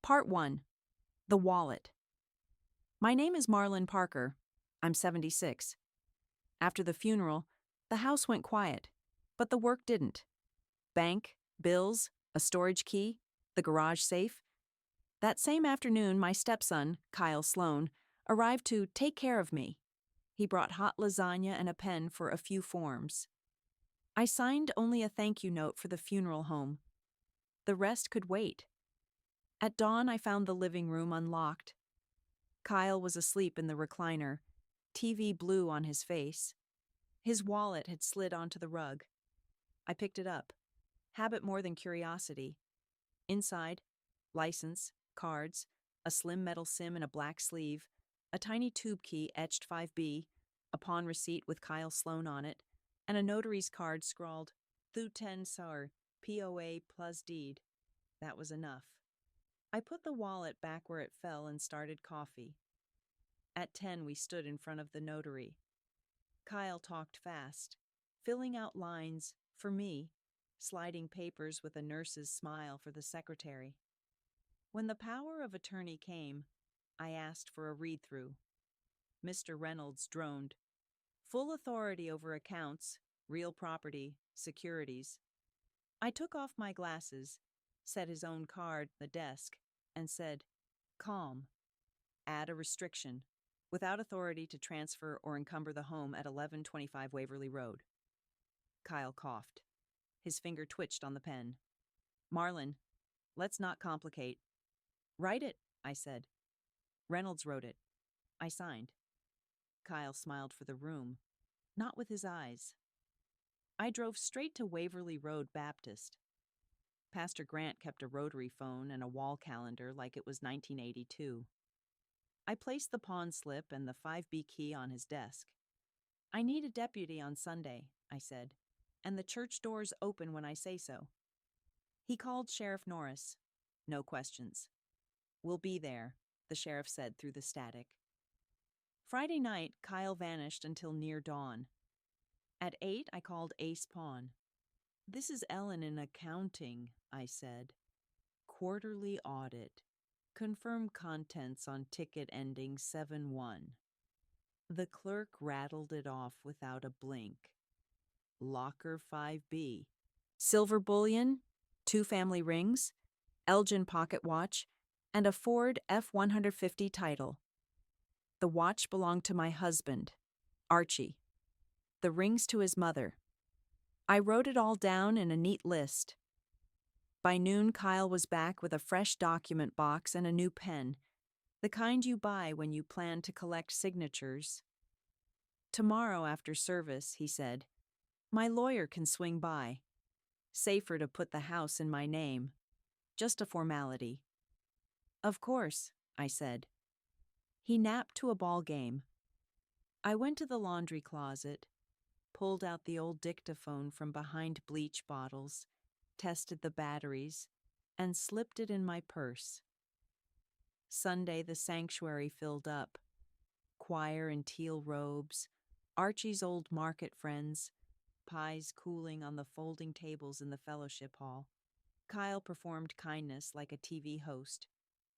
Part 1. The Wallet. My name is Marlon Parker. I'm 76. After the funeral, the house went quiet, but the work didn't. Bank, bills, a storage key, the garage safe. That same afternoon, my stepson, Kyle Sloan, arrived to take care of me. He brought hot lasagna and a pen for a few forms. I signed only a thank you note for the funeral home. The rest could wait. At dawn, I found the living room unlocked. Kyle was asleep in the recliner, TV blue on his face. His wallet had slid onto the rug. I picked it up. Habit more than curiosity. Inside, license, cards, a slim metal SIM in a black sleeve, a tiny tube key etched 5B, a pawn receipt with Kyle Sloan on it, and a notary's card scrawled, Thu Ten Sar, POA plus deed. That was enough. I put the wallet back where it fell and started coffee. At 10, we stood in front of the notary. Kyle talked fast, filling out lines for me, sliding papers with a nurse's smile for the secretary. When the power of attorney came, I asked for a read-through. Mr. Reynolds droned. Full authority over accounts, real property, securities. I took off my glasses, set his own card on the desk, and said, calm. Add a restriction. Without authority to transfer or encumber the home at 1125 Waverly Road. Kyle coughed. His finger twitched on the pen. Marlon, let's not complicate. Write it, I said. Reynolds wrote it. I signed. Kyle smiled for the room, not with his eyes. I drove straight to Waverly Road Baptist. Pastor Grant kept a rotary phone and a wall calendar like it was 1982. I placed the pawn slip and the 5B key on his desk. I need a deputy on Sunday, I said, and the church doors open when I say so. He called Sheriff Norris. No questions. We'll be there, the sheriff said through the static. Friday night, Kyle vanished until near dawn. At 8, I called Ace Pawn. This is Ellen in accounting, I said. Quarterly audit. Confirm contents on ticket ending 7-1. The clerk rattled it off without a blink. Locker 5B. Silver bullion, 2 family rings, Elgin pocket watch, and a Ford F-150 title. The watch belonged to my husband, Archie. The rings to his mother. I wrote it all down in a neat list. By noon, Kyle was back with a fresh document box and a new pen, the kind you buy when you plan to collect signatures. Tomorrow after service, he said, my lawyer can swing by. Safer to put the house in my name. Just a formality. Of course, I said. He napped to a ball game. I went to the laundry closet, pulled out the old dictaphone from behind bleach bottles, tested the batteries, and slipped it in my purse. Sunday, the sanctuary filled up. Choir in teal robes, Archie's old market friends, pies cooling on the folding tables in the fellowship hall. Kyle performed kindness like a TV host,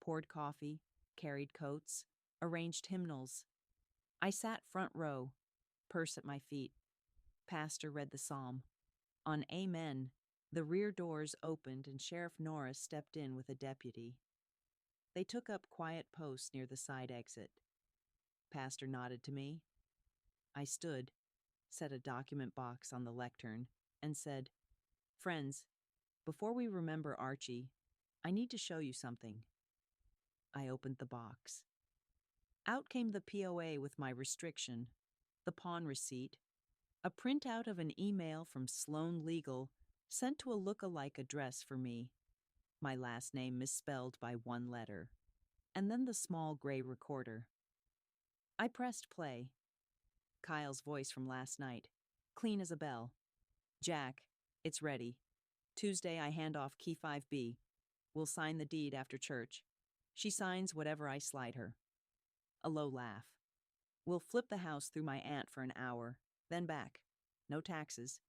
poured coffee, carried coats, arranged hymnals. I sat front row, purse at my feet. Pastor read the psalm. On Amen, the rear doors opened and Sheriff Norris stepped in with a deputy. They took up quiet posts near the side exit. Pastor nodded to me. I stood, set a document box on the lectern, and said, Friends, before we remember Archie, I need to show you something. I opened the box. Out came the POA with my restriction, the pawn receipt, a printout of an email from Sloan Legal sent to a look-alike address for me, my last name misspelled by 1 letter, and then the small gray recorder. I pressed play. Kyle's voice from last night, clean as a bell. Jack, it's ready. Tuesday I hand off key 5B. We'll sign the deed after church. She signs whatever I slide her. A low laugh. We'll flip the house through my aunt for an hour, then back. No taxes.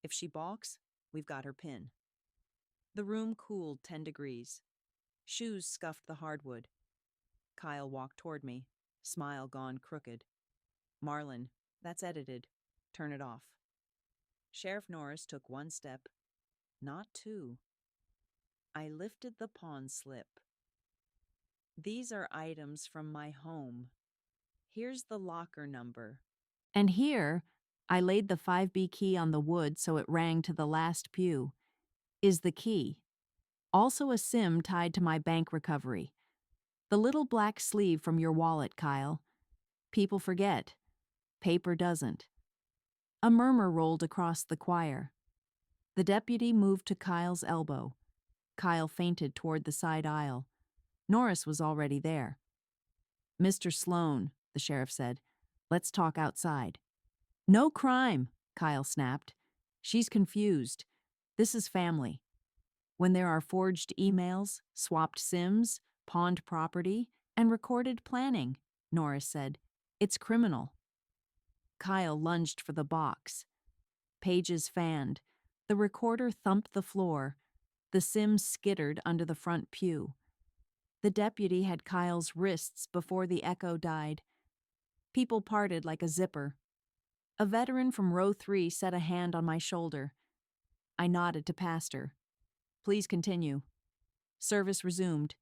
If she balks, we've got her pin. The room cooled 10 degrees. Shoes scuffed the hardwood. Kyle walked toward me, smile gone crooked. Marlin, that's edited. Turn it off. Sheriff Norris took one step, not two. I lifted the pawn slip. These are items from my home. Here's the locker number. And here, I laid the 5B key on the wood so it rang to the last pew, is the key. Also a SIM tied to my bank recovery. The little black sleeve from your wallet, Kyle. People forget. Paper doesn't. A murmur rolled across the choir. The deputy moved to Kyle's elbow. Kyle fainted toward the side aisle. Norris was already there. Mr. Sloan, the sheriff said, let's talk outside. No crime, Kyle snapped. She's confused. This is family. When there are forged emails, swapped SIMs, pawned property, and recorded planning, Norris said, it's criminal. Kyle lunged for the box. Pages fanned. The recorder thumped the floor. The SIM skittered under the front pew. The deputy had Kyle's wrists before the echo died. People parted like a zipper. A veteran from row 3 set a hand on my shoulder. I nodded to Pastor. Please continue. Service resumed.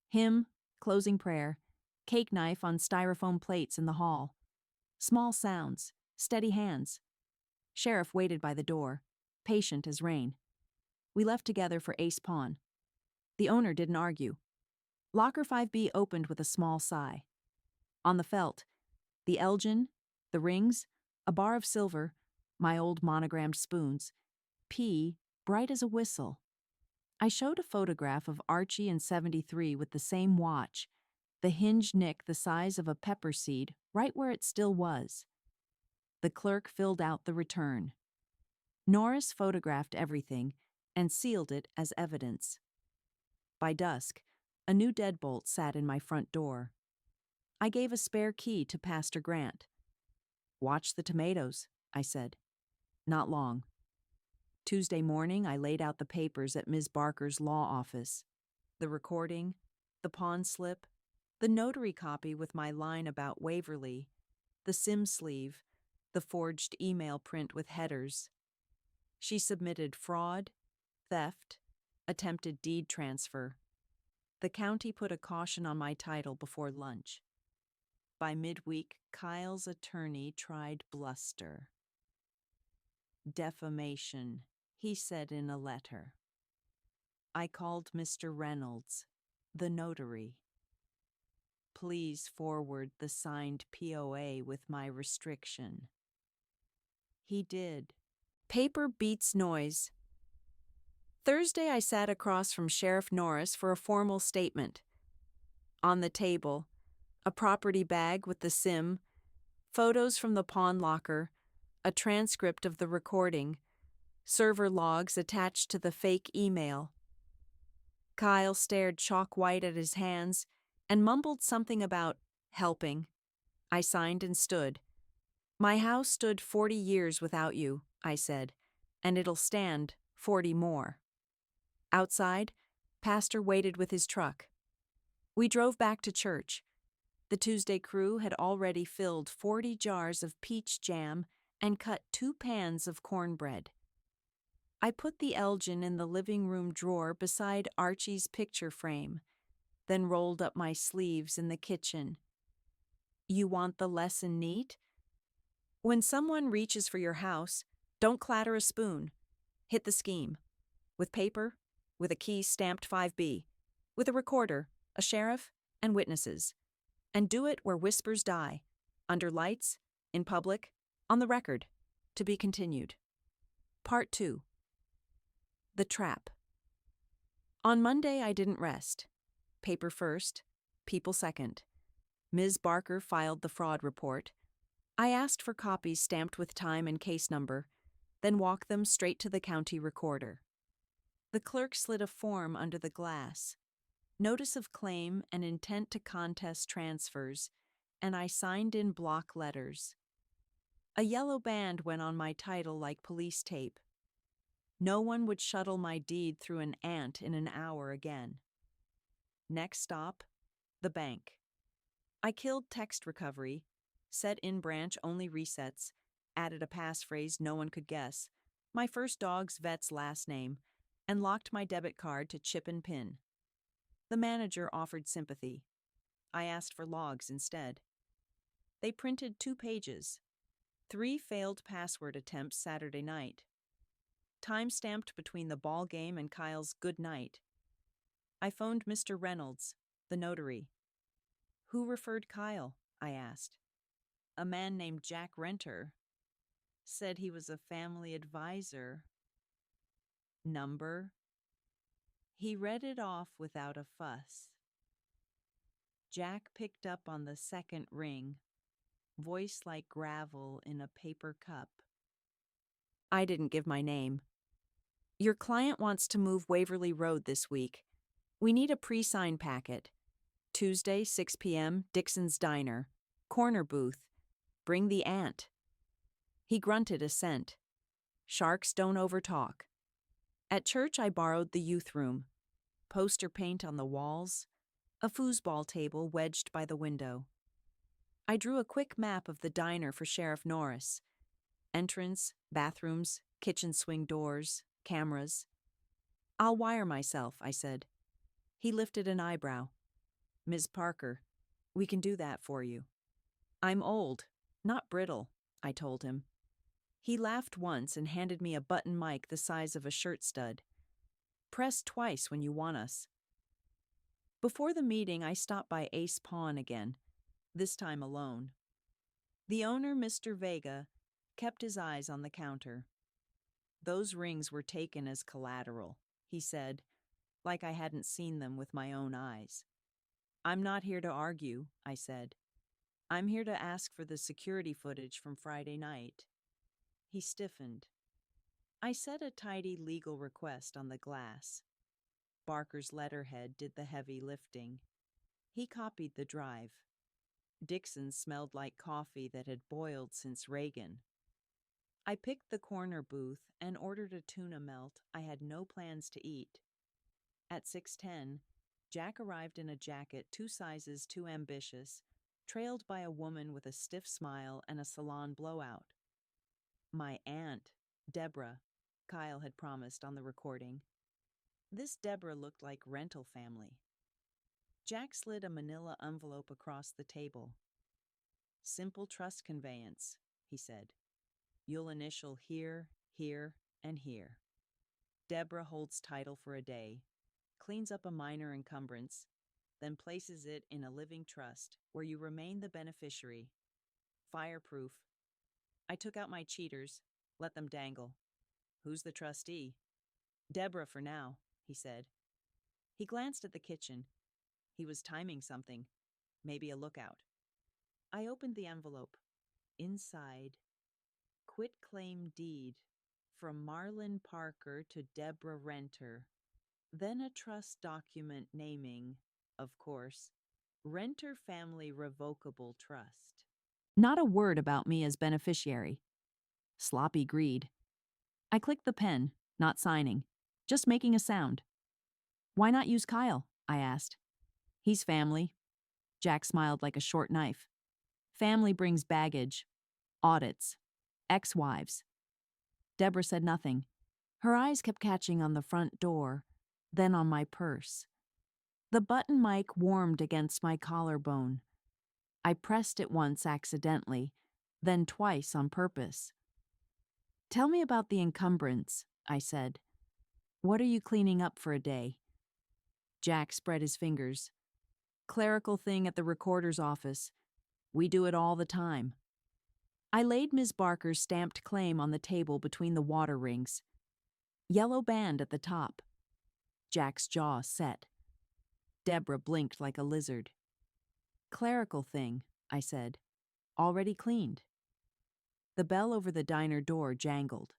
Hymn, closing prayer, cake knife on styrofoam plates in the hall. Small sounds, steady hands. Sheriff waited by the door, patient as rain. We left together for ace pawn. The owner didn't argue. Locker 5B opened with a small sigh. On the felt, the Elgin, the rings, a bar of silver, my old monogrammed spoons, P, bright as a whistle. I showed a photograph of Archie in 73 with the same watch, the hinge nick the size of a pepper seed, right where it still was. The clerk filled out the return. Norris photographed everything and sealed it as evidence. By dusk, a new deadbolt sat in my front door. I gave a spare key to Pastor Grant. Watch the tomatoes, I said. Not long. Tuesday morning, I laid out the papers at Ms. Barker's law office. The recording, the pawn slip, the notary copy with my line about Waverly, the SIM sleeve, the forged email print with headers. She submitted fraud, theft, attempted deed transfer. The county put a caution on my title before lunch. By midweek, Kyle's attorney tried bluster. Defamation, he said in a letter. I called Mr. Reynolds, the notary. Please forward the signed POA with my restriction. He did. Paper beats noise. Thursday, I sat across from Sheriff Norris for a formal statement. On the table, a property bag with the SIM, photos from the pawn locker, a transcript of the recording, server logs attached to the fake email. Kyle stared chalk-white at his hands and mumbled something about helping. I signed and stood. My house stood 40 years without you, I said, and it'll stand 40 more. Outside, Pastor waited with his truck. We drove back to church. The Tuesday crew had already filled 40 jars of peach jam and cut 2 pans of cornbread. I put the Elgin in the living room drawer beside Archie's picture frame, then rolled up my sleeves in the kitchen. You want the lesson neat? When someone reaches for your house, don't clatter a spoon. Hit the scheme. With paper, with a key stamped 5B, with a recorder, a sheriff, and witnesses. And do it where whispers die, under lights, in public, on the record, to be continued. Part 2. The Trap. On Monday, I didn't rest. Paper first, people second. Ms. Barker filed the fraud report. I asked for copies stamped with time and case number, then walked them straight to the county recorder. The clerk slid a form under the glass. Notice of claim and intent to contest transfers, and I signed in block letters. A yellow band went on my title like police tape. No one would shuttle my deed through an ant in an hour again. Next stop, the bank. I killed text recovery, set in branch only resets, added a passphrase no one could guess, my first dog's vet's last name, and locked my debit card to chip and pin. The manager offered sympathy. I asked for logs instead. They printed 2 pages. 3 failed password attempts Saturday night. Time stamped between the ball game and Kyle's good night. I phoned Mr. Reynolds, the notary. Who referred Kyle? I asked. A man named Jack Renter. Said he was a family advisor. Number? He read it off without a fuss. Jack picked up on the second ring, voice like gravel in a paper cup. I didn't give my name. Your client wants to move Waverly Road this week. We need a pre-sign packet. Tuesday, 6 p.m., Dixon's Diner. Corner booth. Bring the ant. He grunted assent. Sharks don't overtalk. At church, I borrowed the youth room. Poster paint on the walls. A foosball table wedged by the window. I drew a quick map of the diner for Sheriff Norris. Entrance, bathrooms, kitchen swing doors, cameras. I'll wire myself, I said. He lifted an eyebrow. Ms. Parker, we can do that for you. I'm old, not brittle, I told him. He laughed once and handed me a button mic the size of a shirt stud. Press twice when you want us. Before the meeting, I stopped by Ace Pawn again, this time alone. The owner, Mr. Vega, kept his eyes on the counter. Those rings were taken as collateral, he said, like I hadn't seen them with my own eyes. I'm not here to argue, I said. I'm here to ask for the security footage from Friday night. He stiffened. I set a tidy legal request on the glass. Barker's letterhead did the heavy lifting. He copied the drive. Dixon smelled like coffee that had boiled since Reagan. I picked the corner booth and ordered a tuna melt I had no plans to eat. At 6:10, Jack arrived in a jacket 2 sizes too ambitious, trailed by a woman with a stiff smile and a salon blowout. My aunt, Deborah, Kyle had promised on the recording. This Deborah looked like rental family. Jack slid a manila envelope across the table. Simple trust conveyance, he said. You'll initial here, here, and here. Deborah holds title for a day, cleans up a minor encumbrance, then places it in a living trust where you remain the beneficiary. Fireproof. I took out my cheaters, let them dangle. Who's the trustee? Deborah for now, he said. He glanced at the kitchen. He was timing something, maybe a lookout. I opened the envelope. Inside, quitclaim deed from Marlon Parker to Deborah Renter. Then a trust document naming, of course, Renter Family Revocable Trust. Not a word about me as beneficiary. Sloppy greed. I clicked the pen, not signing, just making a sound. Why not use Kyle? I asked. He's family. Jack smiled like a short knife. Family brings baggage, audits, ex-wives. Deborah said nothing. Her eyes kept catching on the front door, then on my purse. The button mic warmed against my collarbone. I pressed it once accidentally, then twice on purpose. Tell me about the encumbrance, I said. What are you cleaning up for a day? Jack spread his fingers. Clerical thing at the recorder's office. We do it all the time. I laid Ms. Barker's stamped claim on the table between the water rings. Yellow band at the top. Jack's jaw set. Deborah blinked like a lizard. Clerical thing, I said. Already cleaned. The bell over the diner door jangled.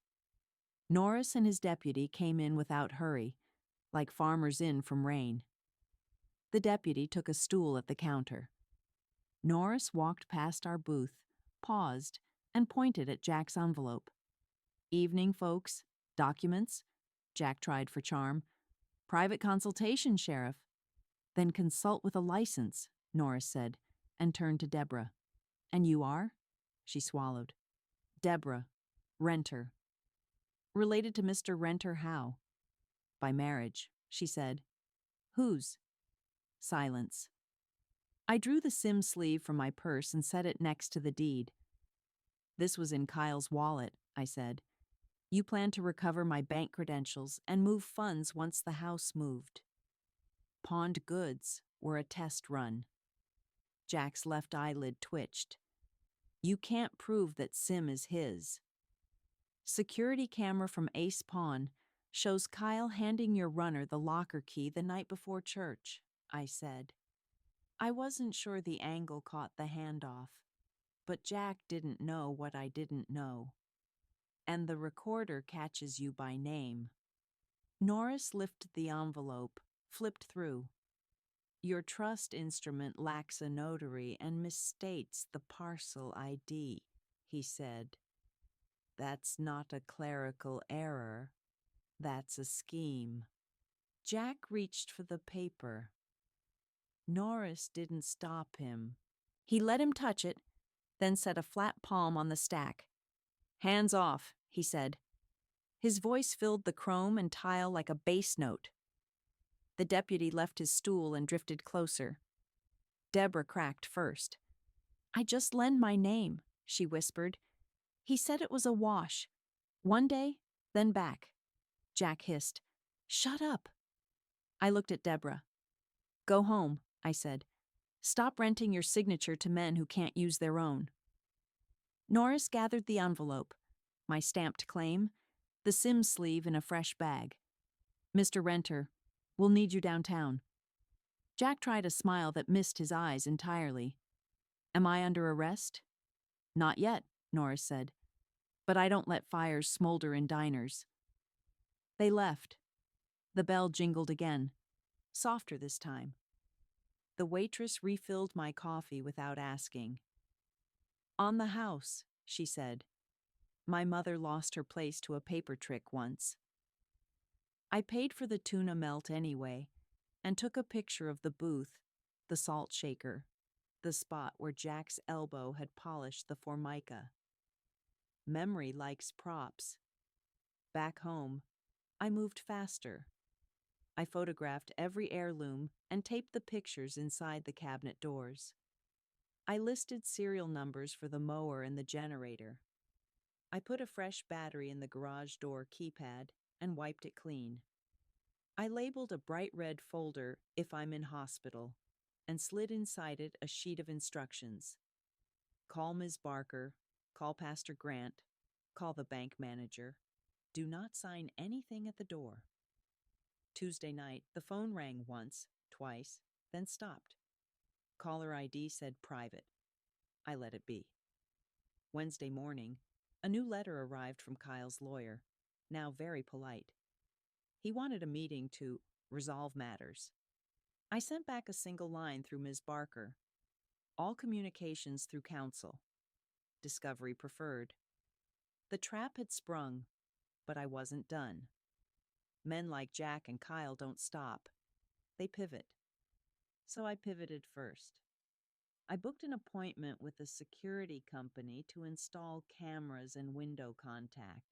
Norris and his deputy came in without hurry, like farmers in from rain. The deputy took a stool at the counter. Norris walked past our booth, paused, and pointed at Jack's envelope. Evening, folks. Documents? Jack tried for charm. Private consultation, Sheriff. Then consult with a license, Norris said, and turned to Deborah. And you are? She swallowed. Deborah, renter. Related to Mr. Renter how? By marriage, she said. Whose? Silence. I drew the SIM sleeve from my purse and set it next to the deed. This was in Kyle's wallet, I said. You plan to recover my bank credentials and move funds once the house moved. Pawned goods were a test run. Jack's left eyelid twitched. You can't prove that SIM is his. Security camera from Ace Pawn shows Kyle handing your runner the locker key the night before church, I said. I wasn't sure the angle caught the handoff, but Jack didn't know what I didn't know. And the recorder catches you by name. Norris lifted the envelope, flipped through. Your trust instrument lacks a notary and misstates the parcel ID, he said. That's not a clerical error. That's a scheme. Jack reached for the paper. Norris didn't stop him. He let him touch it, then set a flat palm on the stack. Hands off, he said. His voice filled the chrome and tile like a bass note. The deputy left his stool and drifted closer. Deborah cracked first. I just lend my name, she whispered. He said it was a wash. One day, then back. Jack hissed. Shut up. I looked at Deborah. Go home, I said. Stop renting your signature to men who can't use their own. Norris gathered the envelope, my stamped claim, the SIM sleeve in a fresh bag. Mr. Renter, we'll need you downtown. Jack tried a smile that missed his eyes entirely. Am I under arrest? Not yet, Norris said. But I don't let fires smolder in diners. They left. The bell jingled again, softer this time. The waitress refilled my coffee without asking. On the house, she said. My mother lost her place to a paper trick once. I paid for the tuna melt anyway, and took a picture of the booth, the salt shaker, the spot where Jack's elbow had polished the formica. Memory likes props. Back home, I moved faster. I photographed every heirloom and taped the pictures inside the cabinet doors. I listed serial numbers for the mower and the generator. I put a fresh battery in the garage door keypad and wiped it clean. I labeled a bright red folder, if I'm in hospital, and slid inside it a sheet of instructions. Call Ms. Barker, call Pastor Grant, call the bank manager. Do not sign anything at the door. Tuesday night, the phone rang once, twice, then stopped. Caller ID said private. I let it be. Wednesday morning, a new letter arrived from Kyle's lawyer, now very polite. He wanted a meeting to resolve matters. I sent back a single line through Ms. Barker. All communications through counsel. Discovery preferred. The trap had sprung, but I wasn't done. Men like Jack and Kyle don't stop. They pivot. So I pivoted first. I booked an appointment with a security company to install cameras and window contacts.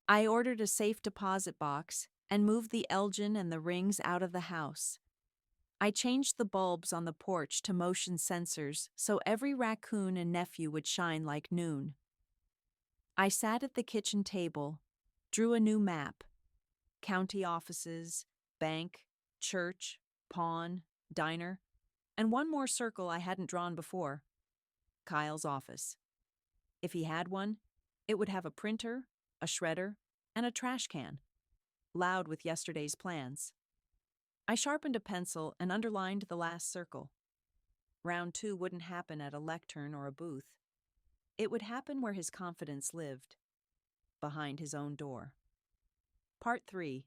I ordered a safe deposit box and moved the Elgin and the rings out of the house. I changed the bulbs on the porch to motion sensors so every raccoon and nephew would shine like noon. I sat at the kitchen table, drew a new map. County offices, bank, church, pawn, diner, and one more circle I hadn't drawn before. Kyle's office. If he had one, it would have a printer, a shredder, and a trash can, loud with yesterday's plans. I sharpened a pencil and underlined the last circle. Round 2 wouldn't happen at a lectern or a booth. It would happen where his confidence lived, behind his own door. Part 3.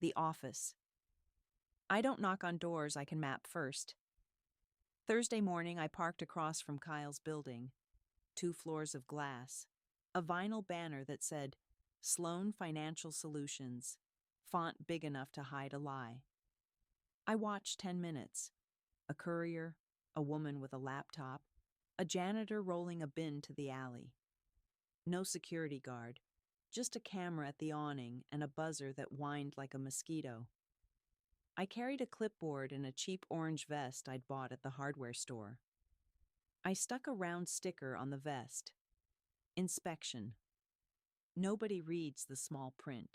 The office. I don't knock on doors I can map first. Thursday morning, I parked across from Kyle's building. 2 floors of glass. A vinyl banner that said, Sloan Financial Solutions. Font big enough to hide a lie. I watched 10 minutes. A courier, a woman with a laptop, a janitor rolling a bin to the alley. No security guard, just a camera at the awning and a buzzer that whined like a mosquito. I carried a clipboard and a cheap orange vest I'd bought at the hardware store. I stuck a round sticker on the vest. Inspection. Nobody reads the small print.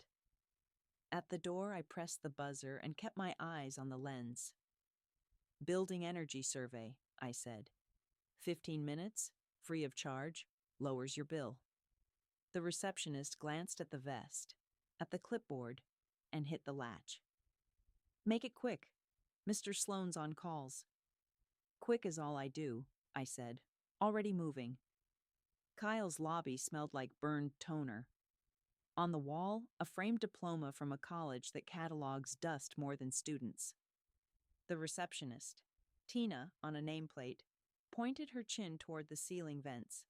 At the door, I pressed the buzzer and kept my eyes on the lens. Building energy survey, I said. 15 minutes, free of charge, lowers your bill. The receptionist glanced at the vest, at the clipboard, and hit the latch. Make it quick. Mr. Sloane's on calls. Quick is all I do, I said, already moving. Kyle's lobby smelled like burned toner. On the wall, a framed diploma from a college that catalogs dust more than students. The receptionist, Tina, on a nameplate, pointed her chin toward the ceiling vents.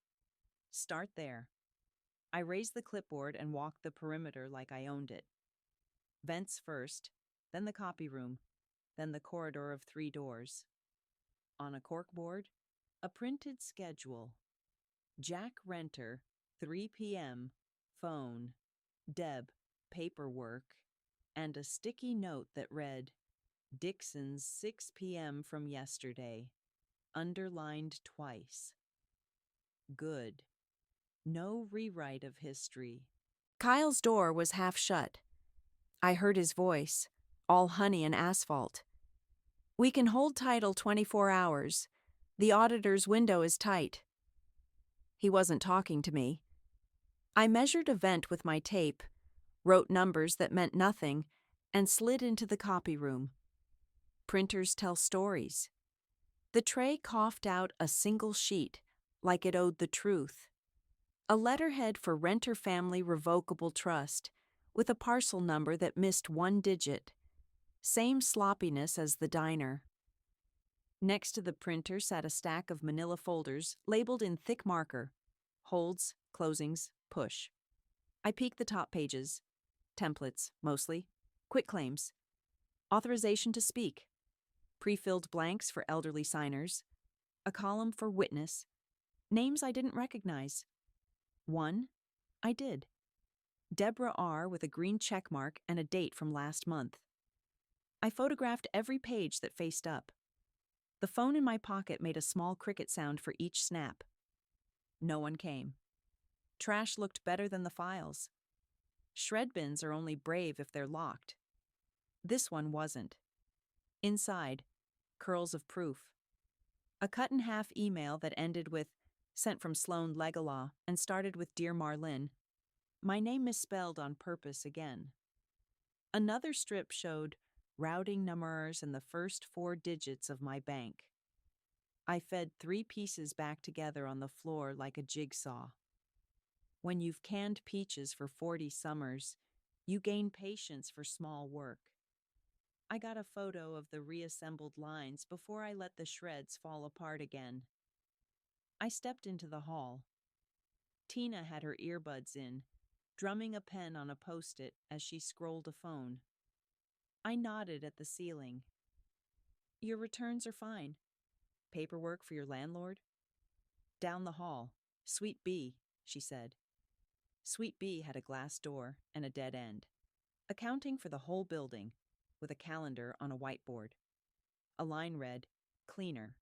Start there. I raised the clipboard and walked the perimeter like I owned it. Vents first, then the copy room, then the corridor of 3 doors. On a corkboard, a printed schedule. Jack Renter, 3 p.m., phone, Deb, paperwork, and a sticky note that read, Dixon's 6 p.m. from yesterday, underlined twice. Good. No rewrite of history. Kyle's door was half shut. I heard his voice, all honey and asphalt. We can hold title 24 hours. The auditor's window is tight. He wasn't talking to me. I measured a vent with my tape, wrote numbers that meant nothing, and slid into the copy room. Printers tell stories. The tray coughed out a single sheet, like it owed the truth. A letterhead for Renter Family Revocable Trust, with a parcel number that missed 1 digit. Same sloppiness as the diner. Next to the printer sat a stack of manila folders labeled in thick marker. Holds, closings, push. I peeked the top pages. Templates, mostly. Quitclaims. Authorization to speak. Pre-filled blanks for elderly signers. A column for witness. Names I didn't recognize. One, I did. Deborah R. with a green check mark and a date from last month. I photographed every page that faced up. The phone in my pocket made a small cricket sound for each snap. No one came. Trash looked better than the files. Shred bins are only brave if they're locked. This one wasn't. Inside, curls of proof. A cut-in-half email that ended with, sent from Sloane Legalaw, and started with Dear Marlin. My name misspelled on purpose again. Another strip showed routing numbers and the first 4 digits of my bank. I fed 3 pieces back together on the floor like a jigsaw. When you've canned peaches for 40 summers, you gain patience for small work. I got a photo of the reassembled lines before I let the shreds fall apart again. I stepped into the hall. Tina had her earbuds in, drumming a pen on a post-it as she scrolled a phone. I nodded at the ceiling. Your returns are fine. Paperwork for your landlord? Down the hall. Suite B, she said. Suite B had a glass door and a dead end, accounting for the whole building, with a calendar on a whiteboard. A line read, Cleaner,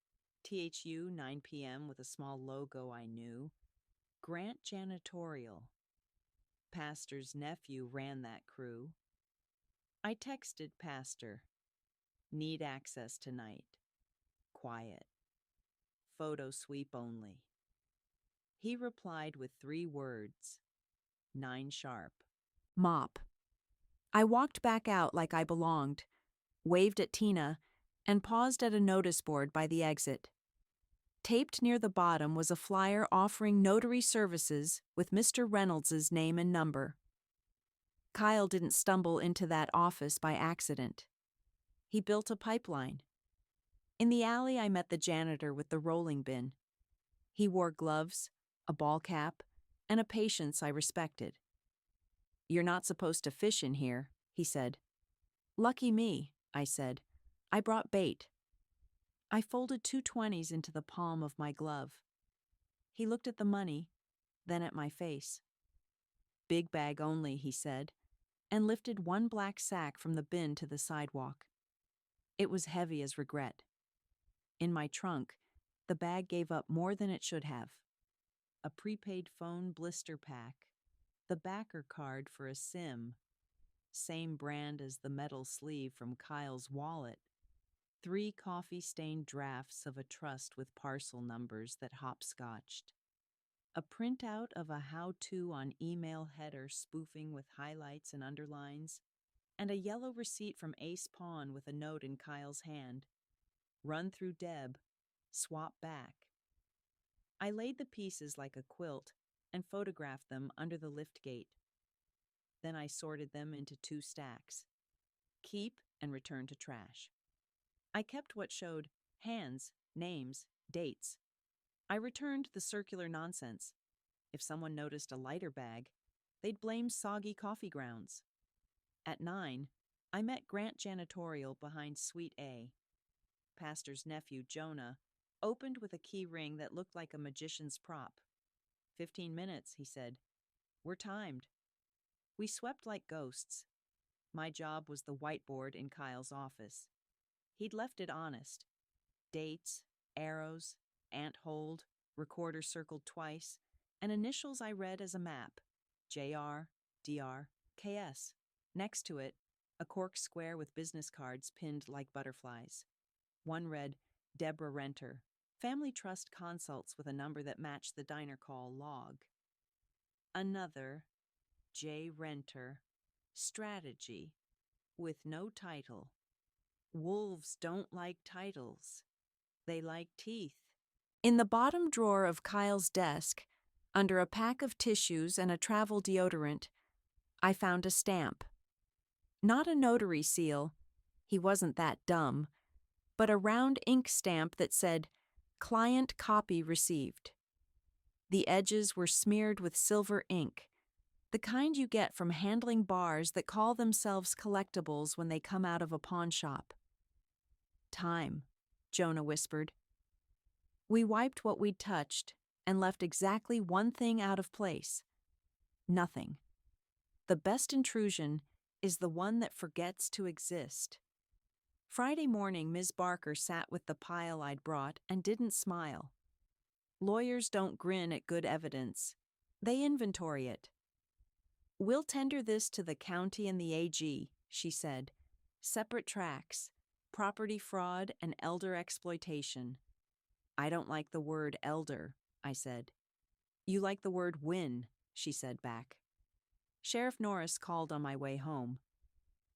THU 9 p.m. with a small logo I knew. Grant Janitorial. Pastor's nephew ran that crew. I texted Pastor. Need access tonight. Quiet. Photo sweep only. He replied with 3 words. 9 sharp. Mop. I walked back out like I belonged, waved at Tina, and paused at a notice board by the exit. Taped near the bottom was a flyer offering notary services with Mr. Reynolds's name and number. Kyle didn't stumble into that office by accident. He built a pipeline. In the alley, I met the janitor with the rolling bin. He wore gloves, a ball cap, and a patience I respected. You're not supposed to fish in here, he said. Lucky me, I said. I brought bait. I folded 2 20s into the palm of my glove. He looked at the money, then at my face. Big bag only, he said, and lifted one black sack from the bin to the sidewalk. It was heavy as regret. In my trunk, the bag gave up more than it should have. A prepaid phone blister pack, the backer card for a SIM, same brand as the metal sleeve from Kyle's wallet, 3 coffee-stained drafts of a trust with parcel numbers that hopscotched, a printout of a how-to on email header spoofing with highlights and underlines, and a yellow receipt from Ace Pawn with a note in Kyle's hand. Run through Deb, swap back. I laid the pieces like a quilt and photographed them under the lift gate. Then I sorted them into 2 stacks. Keep and return to trash. I kept what showed hands, names, dates. I returned the circular nonsense. If someone noticed a lighter bag, they'd blame soggy coffee grounds. At 9, I met Grant Janitorial behind Suite A. Pastor's nephew, Jonah, opened with a key ring that looked like a magician's prop. 15 minutes, he said. We're timed. We swept like ghosts. My job was the whiteboard in Kyle's office. He'd left it honest. Dates, arrows, ant hold, recorder circled twice, and initials I read as a map. JR, DR, KS. Next to it, a cork square with business cards pinned like butterflies. One read, Deborah Renter, Family Trust Consults with a number that matched the diner call log. Another, J. Renter, Strategy, with no title. Wolves don't like titles. They like teeth. In the bottom drawer of Kyle's desk, under a pack of tissues and a travel deodorant, I found a stamp. Not a notary seal, he wasn't that dumb, but a round ink stamp that said, Client copy received. The edges were smeared with silver ink, the kind you get from handling bars that call themselves collectibles when they come out of a pawn shop. Time, Jonah whispered. We wiped what we'd touched and left exactly one thing out of place. Nothing. The best intrusion is the one that forgets to exist. Friday morning, Ms. Barker sat with the pile I'd brought and didn't smile. Lawyers don't grin at good evidence. They inventory it. We'll tender this to the county and the AG, she said. Separate tracks, property fraud and elder exploitation. I don't like the word elder, I said. You like the word win, she said back. Sheriff Norris called on my way home.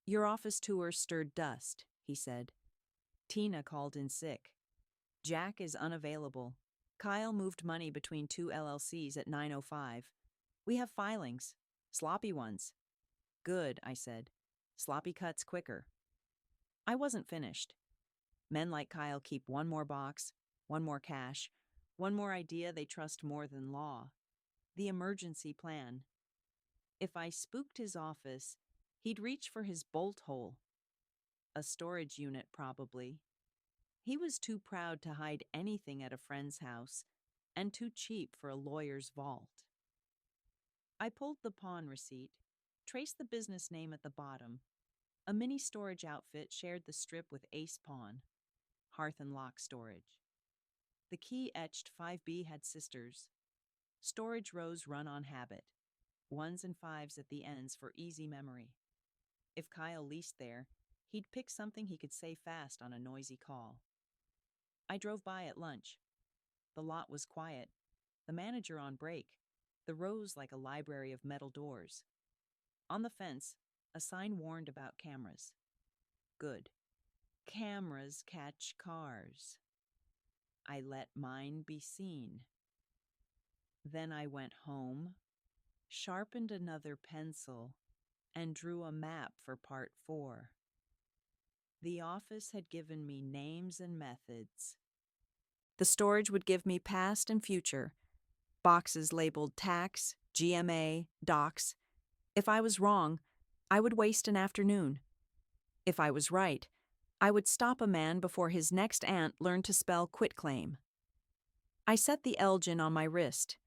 Your office tour stirred dust, he said. Tina called in sick. Jack is unavailable. Kyle moved money between 2 LLCs at 9:05. We have filings. Sloppy ones. Good, I said. Sloppy cuts quicker. I wasn't finished. Men like Kyle keep one more box, one more cash, one more idea they trust more than law. The emergency plan. If I spooked his office, he'd reach for his bolt hole. A storage unit, probably. He was too proud to hide anything at a friend's house, and too cheap for a lawyer's vault. I pulled the pawn receipt, traced the business name at the bottom. A mini storage outfit shared the strip with Ace Pawn, Hearth and Lock Storage. The key etched 5B had sisters. Storage rows run on habit, 1s and 5s at the ends for easy memory. If Kyle leased there, he'd pick something he could say fast on a noisy call. I drove by at lunch. The lot was quiet, the manager on break, the rows like a library of metal doors. On the fence, a sign warned about cameras. Good. Cameras catch cars. I let mine be seen. Then I went home, sharpened another pencil, and drew a map for Part 4. The office had given me names and methods. The storage would give me past and future, boxes labeled tax, GMA, docs. If I was wrong, I would waste an afternoon. If I was right, I would stop a man before his next aunt learned to spell quitclaim. I set the Elgin on my wrist.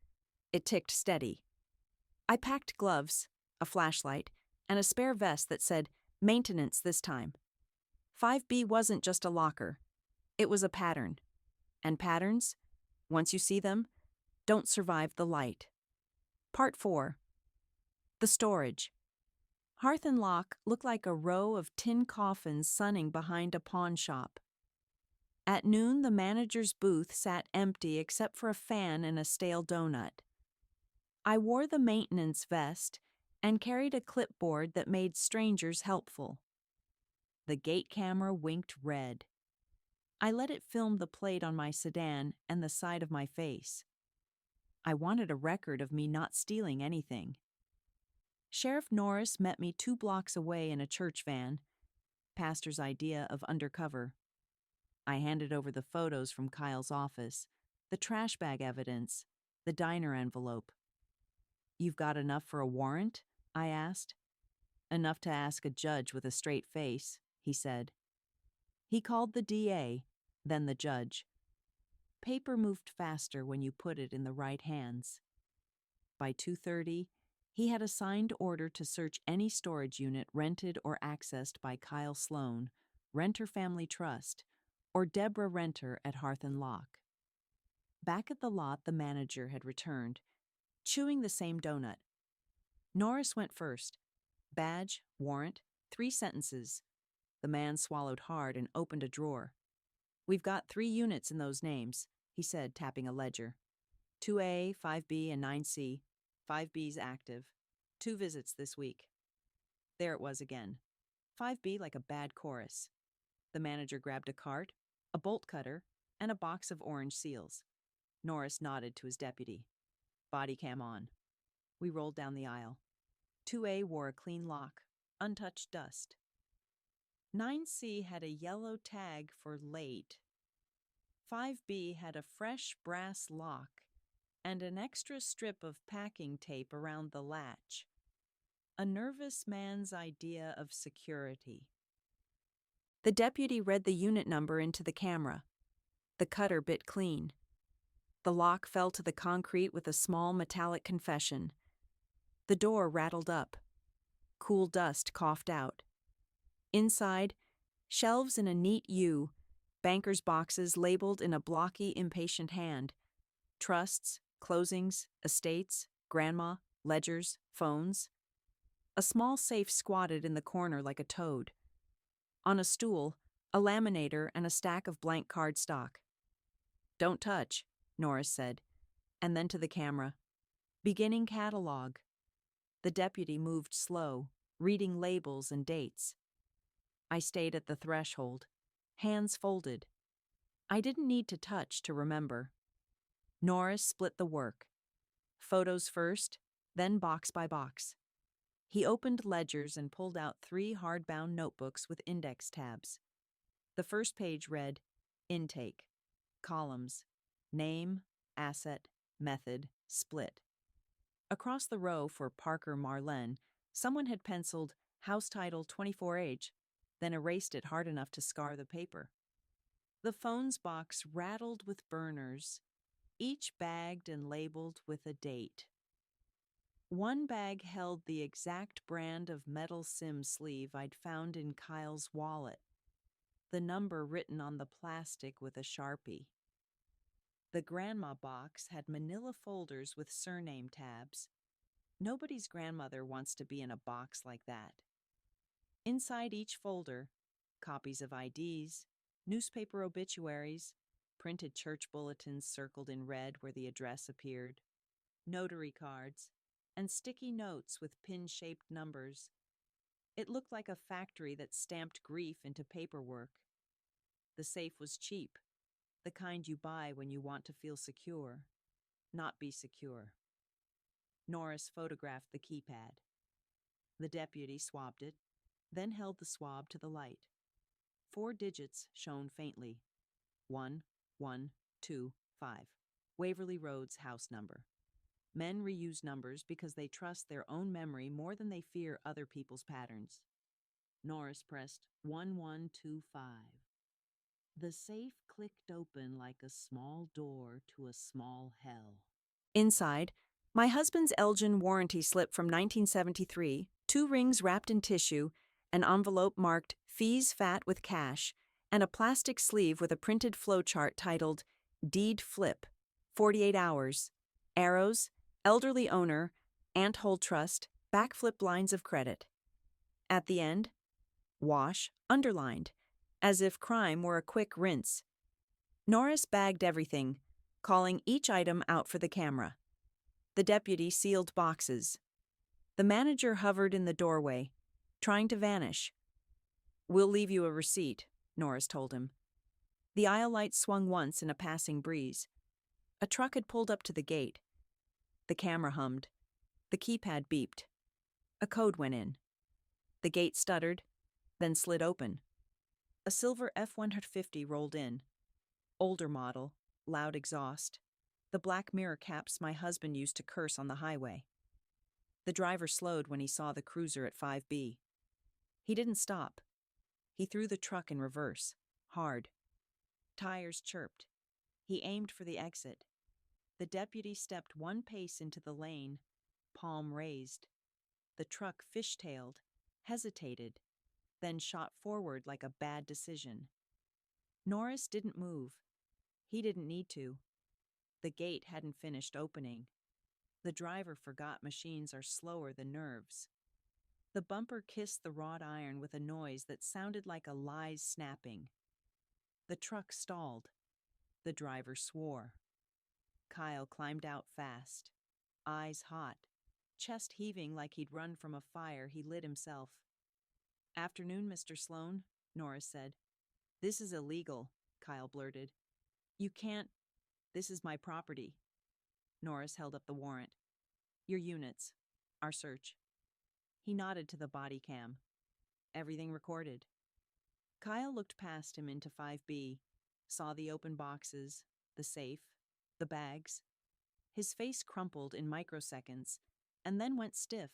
It ticked steady. I packed gloves, a flashlight, and a spare vest that said, "Maintenance this time." 5B wasn't just a locker. It was a pattern. And patterns, once you see them, don't survive the light. Part 4. The storage. Hearth and Lock looked like a row of tin coffins sunning behind a pawn shop. At noon, the manager's booth sat empty except for a fan and a stale donut. I wore the maintenance vest and carried a clipboard that made strangers helpful. The gate camera winked red. I let it film the plate on my sedan and the side of my face. I wanted a record of me not stealing anything. Sheriff Norris met me 2 blocks away in a church van, pastor's idea of undercover. I handed over the photos from Kyle's office, the trash bag evidence, the diner envelope. "You've got enough for a warrant?" I asked. "Enough to ask a judge with a straight face," he said. He called the DA, then the judge. Paper moved faster when you put it in the right hands. By 2:30, he had a signed order to search any storage unit rented or accessed by Kyle Sloan, Renter Family Trust, or Deborah Renter at Hearth and Lock. Back at the lot, the manager had returned, chewing the same donut. Norris went first. Badge, warrant, 3 sentences. The man swallowed hard and opened a drawer. "We've got 3 units in those names," he said, tapping a ledger. 2A, 5B, and 9C. 5B's active. 2 visits this week. There it was again. 5B like a bad chorus. The manager grabbed a cart, a bolt cutter, and a box of orange seals. Norris nodded to his deputy. Body cam on. We rolled down the aisle. 2A wore a clean lock, untouched dust. 9C had a yellow tag for late. 5B had a fresh brass lock and an extra strip of packing tape around the latch. A nervous man's idea of security. The deputy read the unit number into the camera. The cutter bit clean. The lock fell to the concrete with a small metallic confession. The door rattled up. Cool dust coughed out. Inside, shelves in a neat U, banker's boxes labeled in a blocky, impatient hand. Trusts, closings, estates, grandma, ledgers, phones. A small safe squatted in the corner like a toad. On a stool, a laminator and a stack of blank card stock. "Don't touch," Norris said, and then to the camera. "Beginning catalog." The deputy moved slow, reading labels and dates. I stayed at the threshold, hands folded. I didn't need to touch to remember. Norris split the work. Photos first, then box by box. He opened ledgers and pulled out 3 hardbound notebooks with index tabs. The first page read, "Intake." Columns, name, asset, method, split. Across the row for Parker Marlen, someone had penciled House Title 24H, then erased it hard enough to scar the paper. The phones box rattled with burners, each bagged and labeled with a date. One bag held the exact brand of metal SIM sleeve I'd found in Kyle's wallet, the number written on the plastic with a Sharpie. The grandma box had manila folders with surname tabs. Nobody's grandmother wants to be in a box like that. Inside each folder, copies of IDs, newspaper obituaries, printed church bulletins circled in red where the address appeared, notary cards, and sticky notes with pin-shaped numbers. It looked like a factory that stamped grief into paperwork. The safe was cheap, the kind you buy when you want to feel secure, not be secure. Norris photographed the keypad. The deputy swabbed it, then held the swab to the light. 4 digits shone faintly. 1125. Waverly Road's house number. Men reuse numbers because they trust their own memory more than they fear other people's patterns. Norris pressed 1125. The safe clicked open like a small door to a small hell. Inside, my husband's Elgin warranty slip from 1973, 2 rings wrapped in tissue, an envelope marked Fees Fat with cash, and a plastic sleeve with a printed flowchart titled Deed Flip, 48 hours, arrows, elderly owner, ant hole trust, backflip lines of credit. At the end, wash, underlined, as if crime were a quick rinse. Norris bagged everything, calling each item out for the camera. The deputy sealed boxes. The manager hovered in the doorway, trying to vanish. "We'll leave you a receipt," Norris told him. The aisle light swung once in a passing breeze. A truck had pulled up to the gate. The camera hummed. The keypad beeped. A code went in. The gate stuttered, then slid open. A silver F-150 rolled in. Older model, loud exhaust. The black mirror caps my husband used to curse on the highway. The driver slowed when he saw the cruiser at 5B. He didn't stop. He threw the truck in reverse, hard. Tires chirped. He aimed for the exit. The deputy stepped 1 pace into the lane, palm raised. The truck fishtailed, hesitated, then shot forward like a bad decision. Norris didn't move. He didn't need to. The gate hadn't finished opening. The driver forgot machines are slower than nerves. The bumper kissed the wrought iron with a noise that sounded like a lie's snapping. The truck stalled. The driver swore. Kyle climbed out fast, eyes hot, chest heaving like he'd run from a fire he lit himself. "Afternoon, Mr. Sloan," Norris said. "This is illegal," Kyle blurted. "You can't. This is my property." Norris held up the warrant. "Your units. Our search." He nodded to the body cam. "Everything recorded." Kyle looked past him into 5B, saw the open boxes, the safe, the bags. His face crumpled in microseconds, and then went stiff,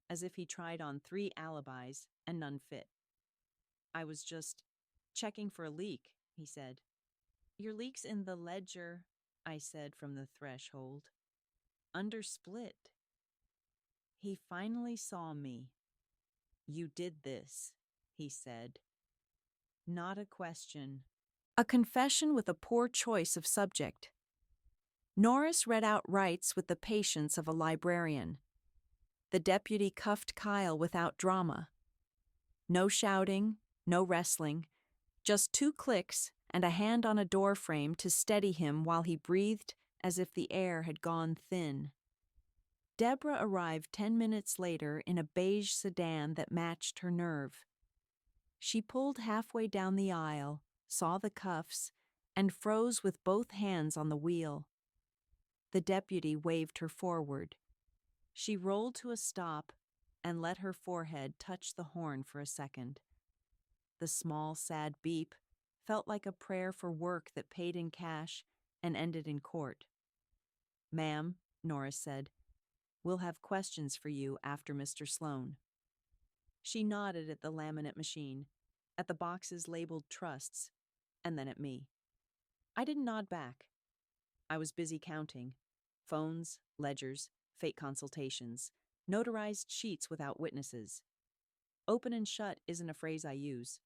as if he tried on 3 alibis and none fit. "I was just checking for a leak," he said. "Your leak's in the ledger," I said from the threshold. "Under split." He finally saw me. "You did this," he said. Not a question. A confession with a poor choice of subject. Norris read out rights with the patience of a librarian. The deputy cuffed Kyle without drama. No shouting, no wrestling, just 2 clicks and a hand on a door frame to steady him while he breathed as if the air had gone thin. Deborah arrived 10 minutes later in a beige sedan that matched her nerve. She pulled halfway down the aisle, saw the cuffs, and froze with both hands on the wheel. The deputy waved her forward. She rolled to a stop and let her forehead touch the horn for a second. The small, sad beep felt like a prayer for work that paid in cash and ended in court. "Ma'am," Norris said, "we'll have questions for you after Mr. Sloan." She nodded at the laminate machine, at the boxes labeled trusts, and then at me. I didn't nod back. I was busy counting. Phones, ledgers, fake consultations, notarized sheets without witnesses. Open and shut isn't a phrase I use.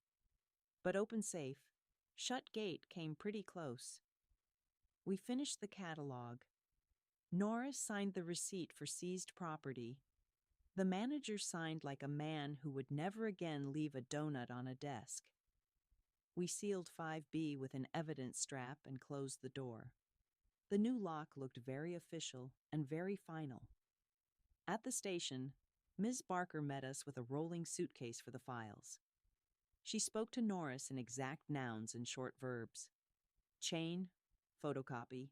But open safe, shut gate came pretty close. We finished the catalog. Norris signed the receipt for seized property. The manager signed like a man who would never again leave a donut on a desk. We sealed 5B with an evidence strap and closed the door. The new lock looked very official and very final. At the station, Ms. Barker met us with a rolling suitcase for the files. She spoke to Norris in exact nouns and short verbs. Chain, photocopy,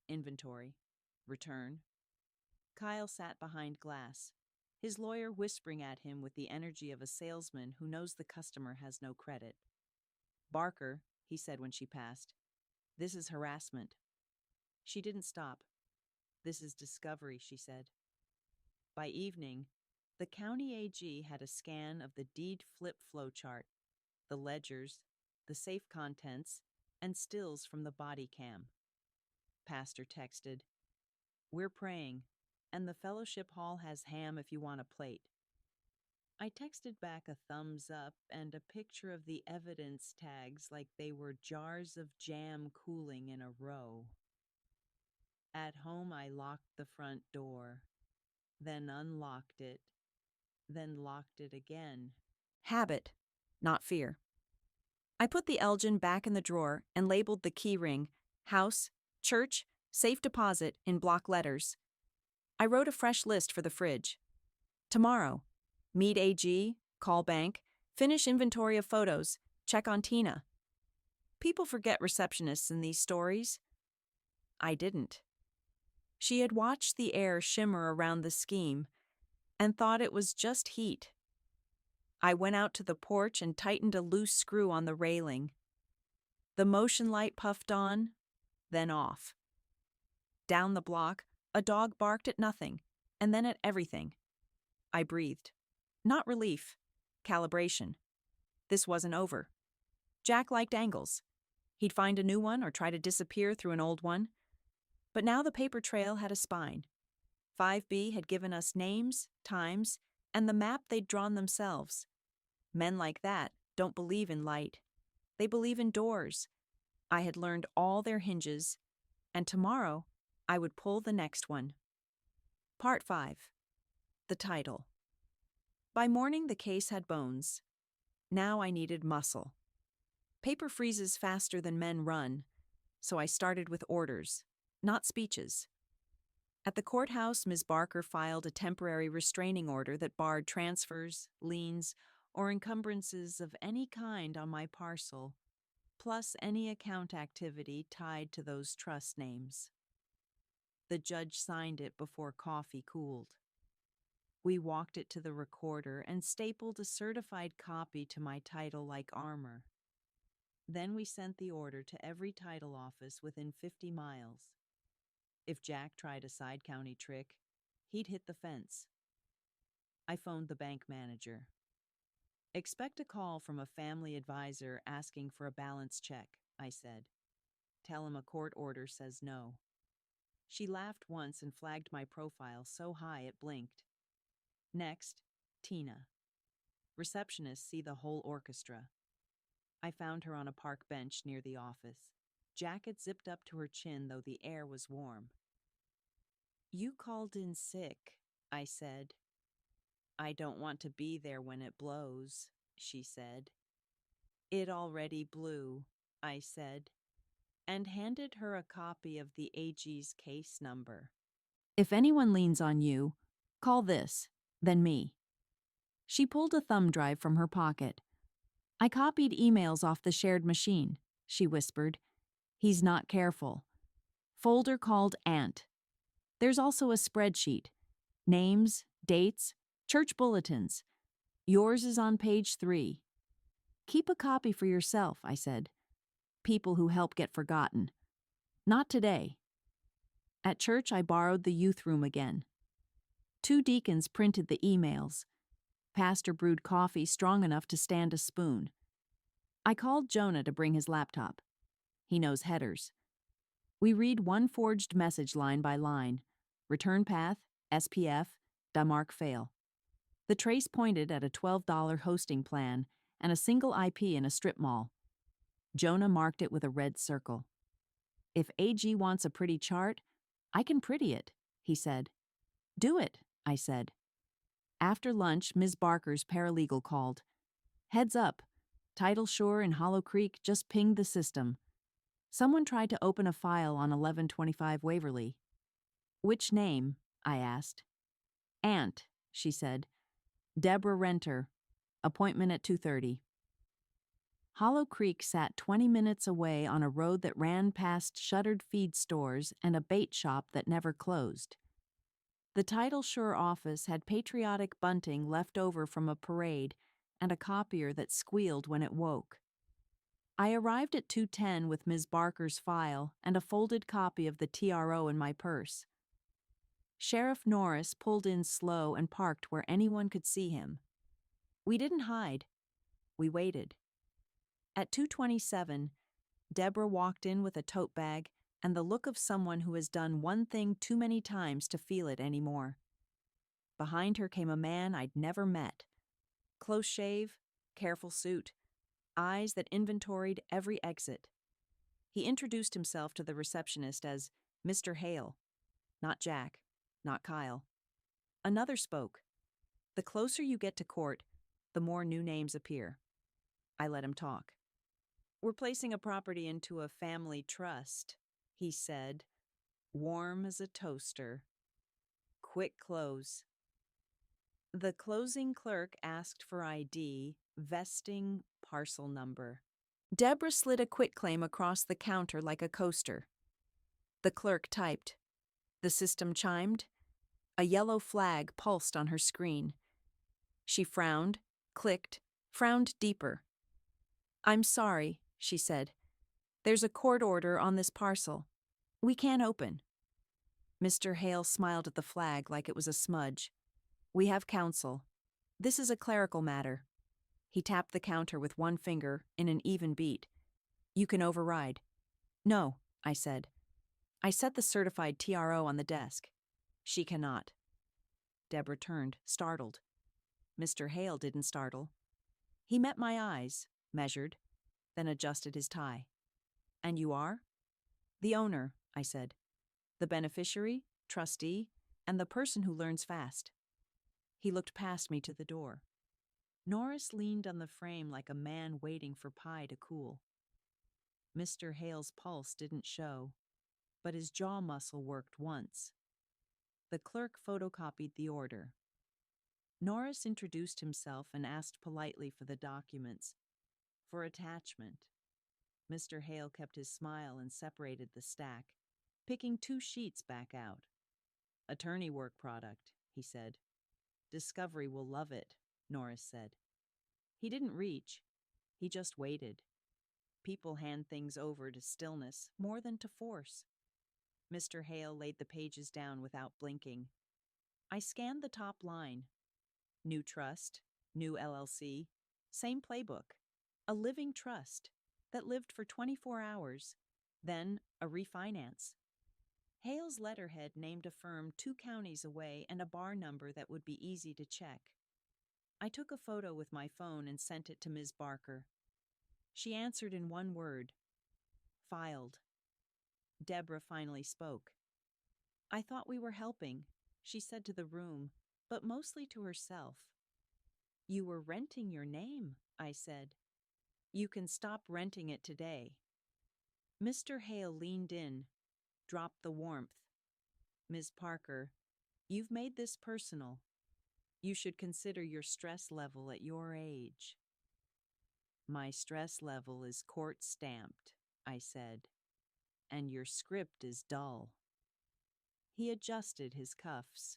inventory, return. Kyle sat behind glass, his lawyer whispering at him with the energy of a salesman who knows the customer has no credit. "Barker," he said when she passed, "this is harassment." She didn't stop. "This is discovery," she said. By evening, The county AG had a scan of the deed flip flowchart, the ledgers, the safe contents, and stills from the body cam. Pastor texted, "We're praying, and the fellowship hall has ham if you want a plate." I texted back a thumbs up and a picture of the evidence tags like they were jars of jam cooling in a row. At home, I locked the front door, then unlocked it, then locked it again. Habit, not fear. I put the Elgin back in the drawer and labeled the key ring house, church, safe deposit in block letters. I wrote a fresh list for the fridge. Tomorrow, meet AG, call bank, finish inventory of photos, check on Tina. People forget receptionists in these stories. I didn't. She had watched the air shimmer around the scheme and thought it was just heat. I went out to the porch and tightened a loose screw on the railing. The motion light puffed on, then off. Down the block, a dog barked at nothing, and then at everything. I breathed. Not relief, calibration. This wasn't over. Jack liked angles. He'd find a new one or try to disappear through an old one. But now the paper trail had a spine. 5B had given us names, times, and the map they'd drawn themselves. Men like that don't believe in light. They believe in doors. I had learned all their hinges, and tomorrow I would pull the next one. Part 5. The title. By morning, the case had bones. Now I needed muscle. Paper freezes faster than men run, so I started with orders, not speeches. At the courthouse, Ms. Barker filed a temporary restraining order that barred transfers, liens, or encumbrances of any kind on my parcel, plus any account activity tied to those trust names. The judge signed it before coffee cooled. We walked it to the recorder and stapled a certified copy to my title like armor. Then we sent the order to every title office within 50 miles. If Jack tried a side-county trick, he'd hit the fence. I phoned the bank manager. "Expect a call from a family advisor asking for a balance check," I said. "Tell him a court order says no." She laughed once and flagged my profile so high it blinked. Next, Tina. Receptionists see the whole orchestra. I found her on a park bench near the office. Jacket zipped up to her chin, though the air was warm. "You called in sick," I said. "I don't want to be there when it blows," she said. "It already blew," I said, and handed her a copy of the AG's case number. "If anyone leans on you, call this, then me." She pulled a thumb drive from her pocket. "I copied emails off the shared machine," she whispered. "He's not careful. Folder called Ant. There's also a spreadsheet. Names, dates, church bulletins. Yours is on page 3. Keep a copy for yourself," I said. "People who help get forgotten. Not today." At church, I borrowed the youth room again. 2 deacons printed the emails. Pastor brewed coffee strong enough to stand a spoon. I called Jonah to bring his laptop. He knows headers. We read one forged message line by line. Return path, SPF, Damark fail. The trace pointed at a $12 hosting plan and a single IP in a strip mall. Jonah marked it with a red circle. "If AG wants a pretty chart, I can pretty it," he said. "Do it," I said. After lunch, Ms. Barker's paralegal called. "Heads up, Title Shore in Hollow Creek just pinged the system. Someone tried to open a file on 1125 Waverly." "Which name?" I asked. "Ant," she said. "Deborah Renter. Appointment at 2:30. Hollow Creek sat 20 minutes away on a road that ran past shuttered feed stores and a bait shop that never closed. The Title Shore office had patriotic bunting left over from a parade and a copier that squealed when it woke. I arrived at 2:10 with Ms. Barker's file and a folded copy of the TRO in my purse. Sheriff Norris pulled in slow and parked where anyone could see him. We didn't hide. We waited. At 2:27, Deborah walked in with a tote bag and the look of someone who has done one thing too many times to feel it anymore. Behind her came a man I'd never met. Close shave, careful suit, eyes that inventoried every exit. He introduced himself to the receptionist as Mr. Hale, not Jack, not Kyle. Another spoke. The closer you get to court, the more new names appear. I let him talk. We're placing a property into a family trust, he said, warm as a toaster. Quick close. The closing clerk asked for ID, vesting parcel number. Deborah slid a quitclaim across the counter like a coaster. The clerk typed. The system chimed. A yellow flag pulsed on her screen. She frowned, clicked, frowned deeper. I'm sorry, she said. There's a court order on this parcel. We can't open. Mr. Hale smiled at the flag like it was a smudge. We have counsel. This is a clerical matter. He tapped the counter with one finger in an even beat. You can override. No, I said. I set the certified TRO on the desk. She cannot. Deborah turned, startled. Mr. Hale didn't startle. He met my eyes, measured, then adjusted his tie. And you are? The owner, I said. The beneficiary, trustee, and the person who learns fast. He looked past me to the door. Norris leaned on the frame like a man waiting for pie to cool. Mr. Hale's pulse didn't show, but his jaw muscle worked once. The clerk photocopied the order. Norris introduced himself and asked politely for the documents. For attachment. Mr. Hale kept his smile and separated the stack, picking 2 sheets back out. Attorney work product, he said. Discovery will love it, Norris said. He didn't reach. He just waited. People hand things over to stillness more than to force. Mr. Hale laid the pages down without blinking. I scanned the top line. New trust, new LLC, same playbook. A living trust that lived for 24 hours, then a refinance. Hale's letterhead named a firm 2 counties away and a bar number that would be easy to check. I took a photo with my phone and sent it to Ms. Barker. She answered in one word. Filed. Deborah finally spoke. I thought we were helping, she said to the room, but mostly to herself. You were renting your name, I said. You can stop renting it today. Mr. Hale leaned in, dropped the warmth. Ms. Parker, you've made this personal. You should consider your stress level at your age. My stress level is court-stamped, I said, and your script is dull. He adjusted his cuffs.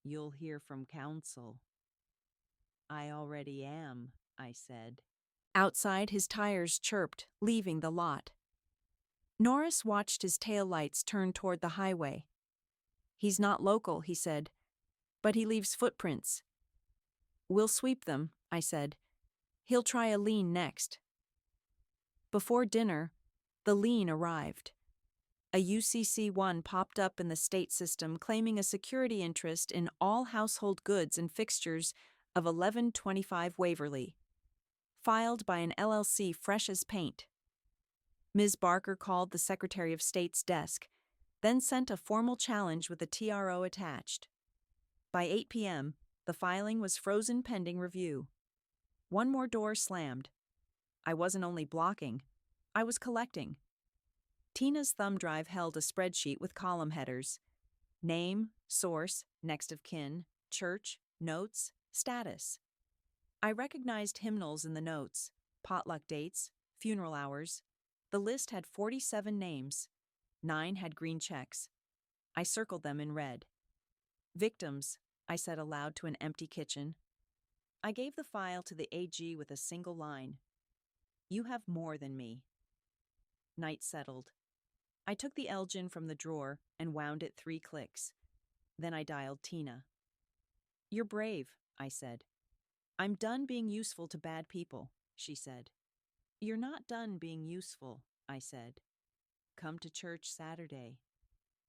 You'll hear from counsel. I already am, I said. Outside, his tires chirped, leaving the lot. Norris watched his taillights turn toward the highway. He's not local, he said, but he leaves footprints. We'll sweep them, I said. He'll try a lien next. Before dinner, the lien arrived. A UCC-1 popped up in the state system claiming a security interest in all household goods and fixtures of 1125 Waverly, filed by an LLC fresh as paint. Ms. Barker called the Secretary of State's desk, then sent a formal challenge with a TRO attached. By 8 p.m., the filing was frozen pending review. One more door slammed. I wasn't only blocking, I was collecting. Tina's thumb drive held a spreadsheet with column headers. Name, source, next of kin, church, notes, status. I recognized hymnals in the notes, potluck dates, funeral hours. The list had 47 names. 9 had green checks. I circled them in red. Victims, I said aloud to an empty kitchen. I gave the file to the AG with a single line. You have more than me. Night settled. I took the Elgin from the drawer and wound it 3 clicks. Then I dialed Tina. "You're brave," I said. "I'm done being useful to bad people," she said. "You're not done being useful," I said. "Come to church Saturday.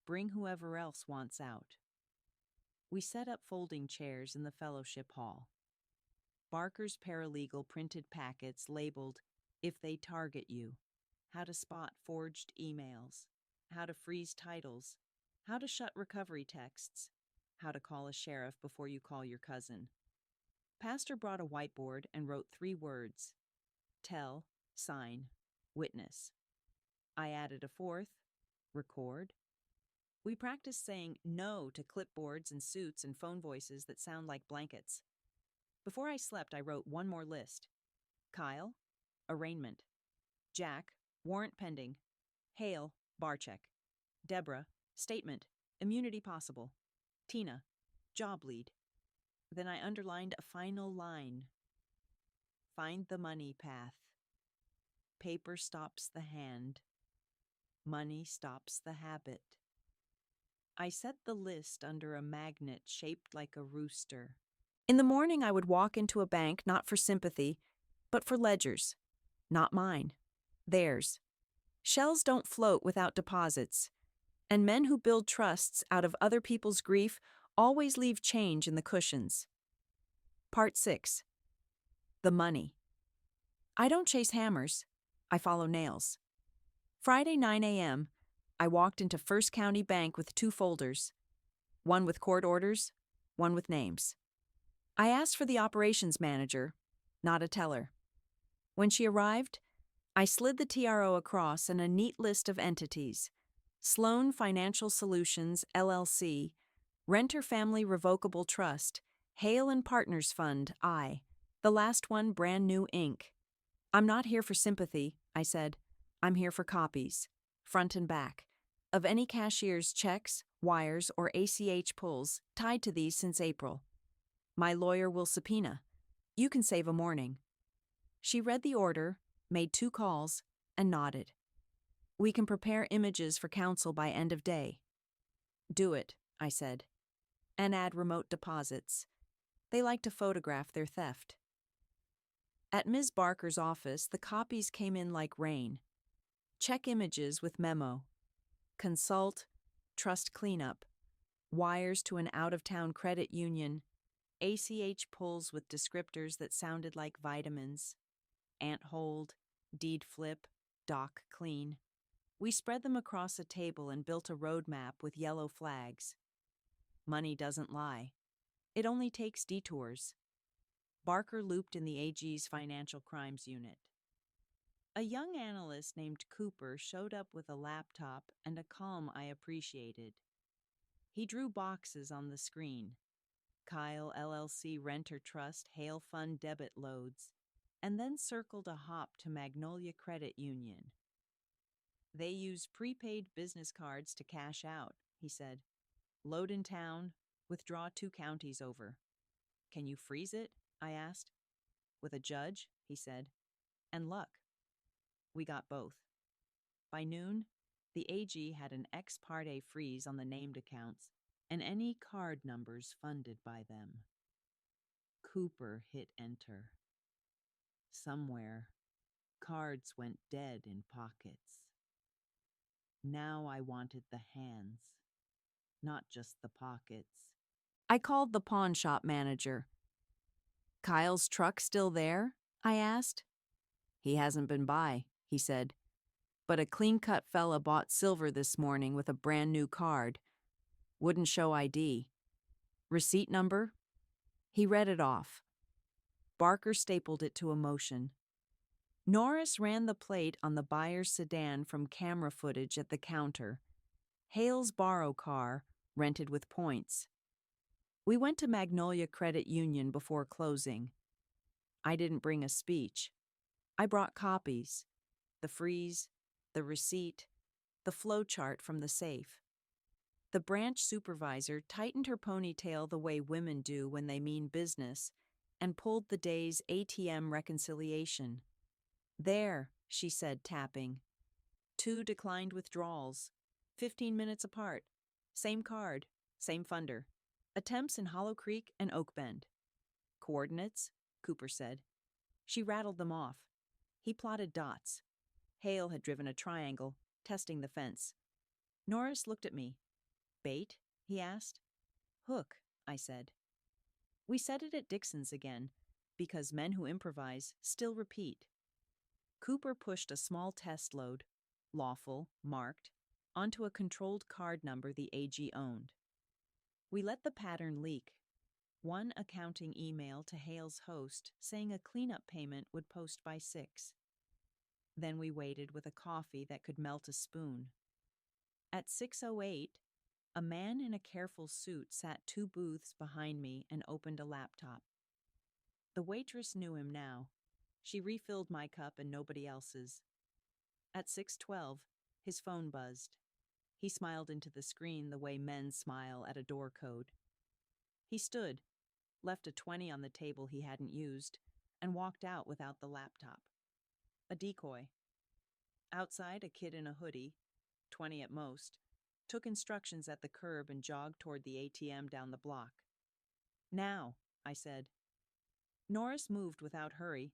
Bring whoever else wants out." We set up folding chairs in the fellowship hall. Barker's paralegal printed packets labeled, "If they target you," how to spot forged emails, how to freeze titles, how to shut recovery texts, how to call a sheriff before you call your cousin. Pastor brought a whiteboard and wrote 3 words: tell, sign, witness. I added a 4th, record. We practiced saying no to clipboards and suits and phone voices that sound like blankets. Before I slept, I wrote one more list. Kyle, arraignment. Jack, warrant pending. Hale, bar check. Deborah, statement, immunity possible. Tina, job lead. Then I underlined a final line. Find the money path. Paper stops the hand. Money stops the habit. I set the list under a magnet shaped like a rooster. In the morning, I would walk into a bank not for sympathy, but for ledgers. Not mine. Theirs. Shells don't float without deposits, and men who build trusts out of other people's grief always leave change in the cushions. Part 6. The money. I don't chase hammers. I follow nails. Friday, 9 a.m., I walked into First County Bank with 2 folders, one with court orders, one with names. I asked for the operations manager, not a teller. When she arrived, I slid the TRO across and a neat list of entities: Sloan Financial Solutions, LLC, Renter Family Revocable Trust, Hale and Partners Fund, I, the last one Brand New Inc. "I'm not here for sympathy," I said. "I'm here for copies, front and back, of any cashier's checks, wires, or ACH pulls tied to these since April. My lawyer will subpoena. You can save a morning." She read the order, made 2 calls, and nodded. "We can prepare images for counsel by end of day." "Do it," I said, "and add remote deposits. They like to photograph their theft." At Ms. Barker's office, the copies came in like rain. Check images with memo. Consult, trust cleanup, wires to an out-of-town credit union, ACH pulls with descriptors that sounded like vitamins, ant hold, deed flip, dock clean. We spread them across a table and built a road map with yellow flags. Money doesn't lie. It only takes detours. Barker looped in the AG's Financial Crimes Unit. A young analyst named Cooper showed up with a laptop and a calm I appreciated. He drew boxes on the screen: Kyle LLC Renter Trust Hale Fund debit loads, and then circled a hop to Magnolia Credit Union. "They use prepaid business cards to cash out," he said. "Load in town, withdraw 2 counties over." "Can you freeze it?" I asked. "With a judge," he said, "and luck." We got both. By noon, the AG had an ex parte freeze on the named accounts and any card numbers funded by them. Cooper hit enter. Somewhere, cards went dead in pockets. Now I wanted the hands, not just the pockets. I called the pawn shop manager. "Kyle's truck still there?" I asked. "He hasn't been by," he said. "But a clean-cut fella bought silver this morning with a brand new card. Wouldn't show ID. Receipt number?" He read it off. Barker stapled it to a motion. Norris ran the plate on the buyer's sedan from camera footage at the counter. Hale's borrow car, rented with points. We went to Magnolia Credit Union before closing. I didn't bring a speech. I brought copies: the freeze, the receipt, the flow chart from the safe. The branch supervisor tightened her ponytail the way women do when they mean business and pulled the day's ATM reconciliation. "There," she said, tapping. 2 declined withdrawals, 15 minutes apart. Same card. Same funder. Attempts in Hollow Creek and Oak Bend. Coordinates? Cooper said. She rattled them off. He plotted dots. Hale had driven a triangle, testing the fence. Norris looked at me. Bait? He asked. Hook, I said. We said it at Dixon's again, because men who improvise still repeat. Cooper pushed a small test load, lawful, marked, onto a controlled card number the AG owned. We let the pattern leak. One accounting email to Hale's host saying a cleanup payment would post by 6. Then we waited with a coffee that could melt a spoon. At 6:08, a man in a careful suit sat 2 booths behind me and opened a laptop. The waitress knew him now. She refilled my cup and nobody else's. At 6:12, his phone buzzed. He smiled into the screen the way men smile at a door code. He stood, left a 20 on the table he hadn't used, and walked out without the laptop. A decoy. Outside, a kid in a hoodie, 20 at most, took instructions at the curb and jogged toward the ATM down the block. Now, I said. Norris moved without hurry,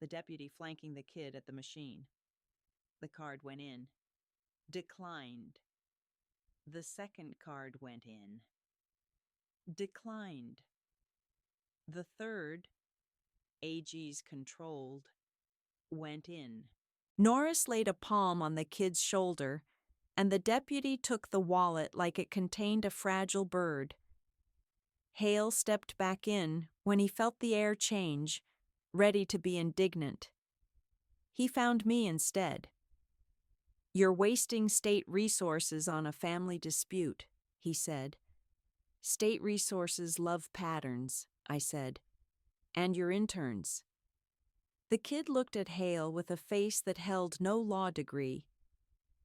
the deputy flanking the kid at the machine. The card went in. Declined. The second card went in. Declined. The third, AG's controlled, went in. Norris laid a palm on the kid's shoulder, and the deputy took the wallet like it contained a fragile bird. Hale stepped back in when he felt the air change, ready to be indignant. He found me instead. You're wasting state resources on a family dispute, he said. State resources love patterns, I said. And your interns. The kid looked at Hale with a face that held no law degree.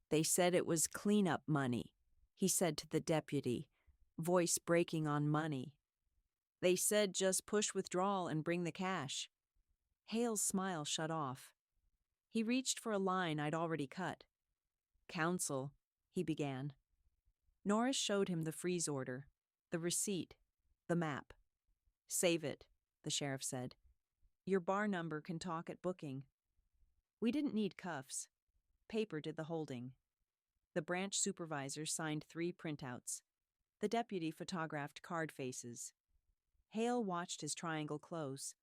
They said it was cleanup money, he said to the deputy, voice breaking on money. They said just push withdrawal and bring the cash. Hale's smile shut off. He reached for a line I'd already cut. Counsel, he began. Norris showed him the freeze order, the receipt, the map. Save it, the sheriff said. Your bar number can talk at booking. We didn't need cuffs. Paper did the holding. The branch supervisor signed 3 printouts. The deputy photographed card faces. Hale watched his triangle close.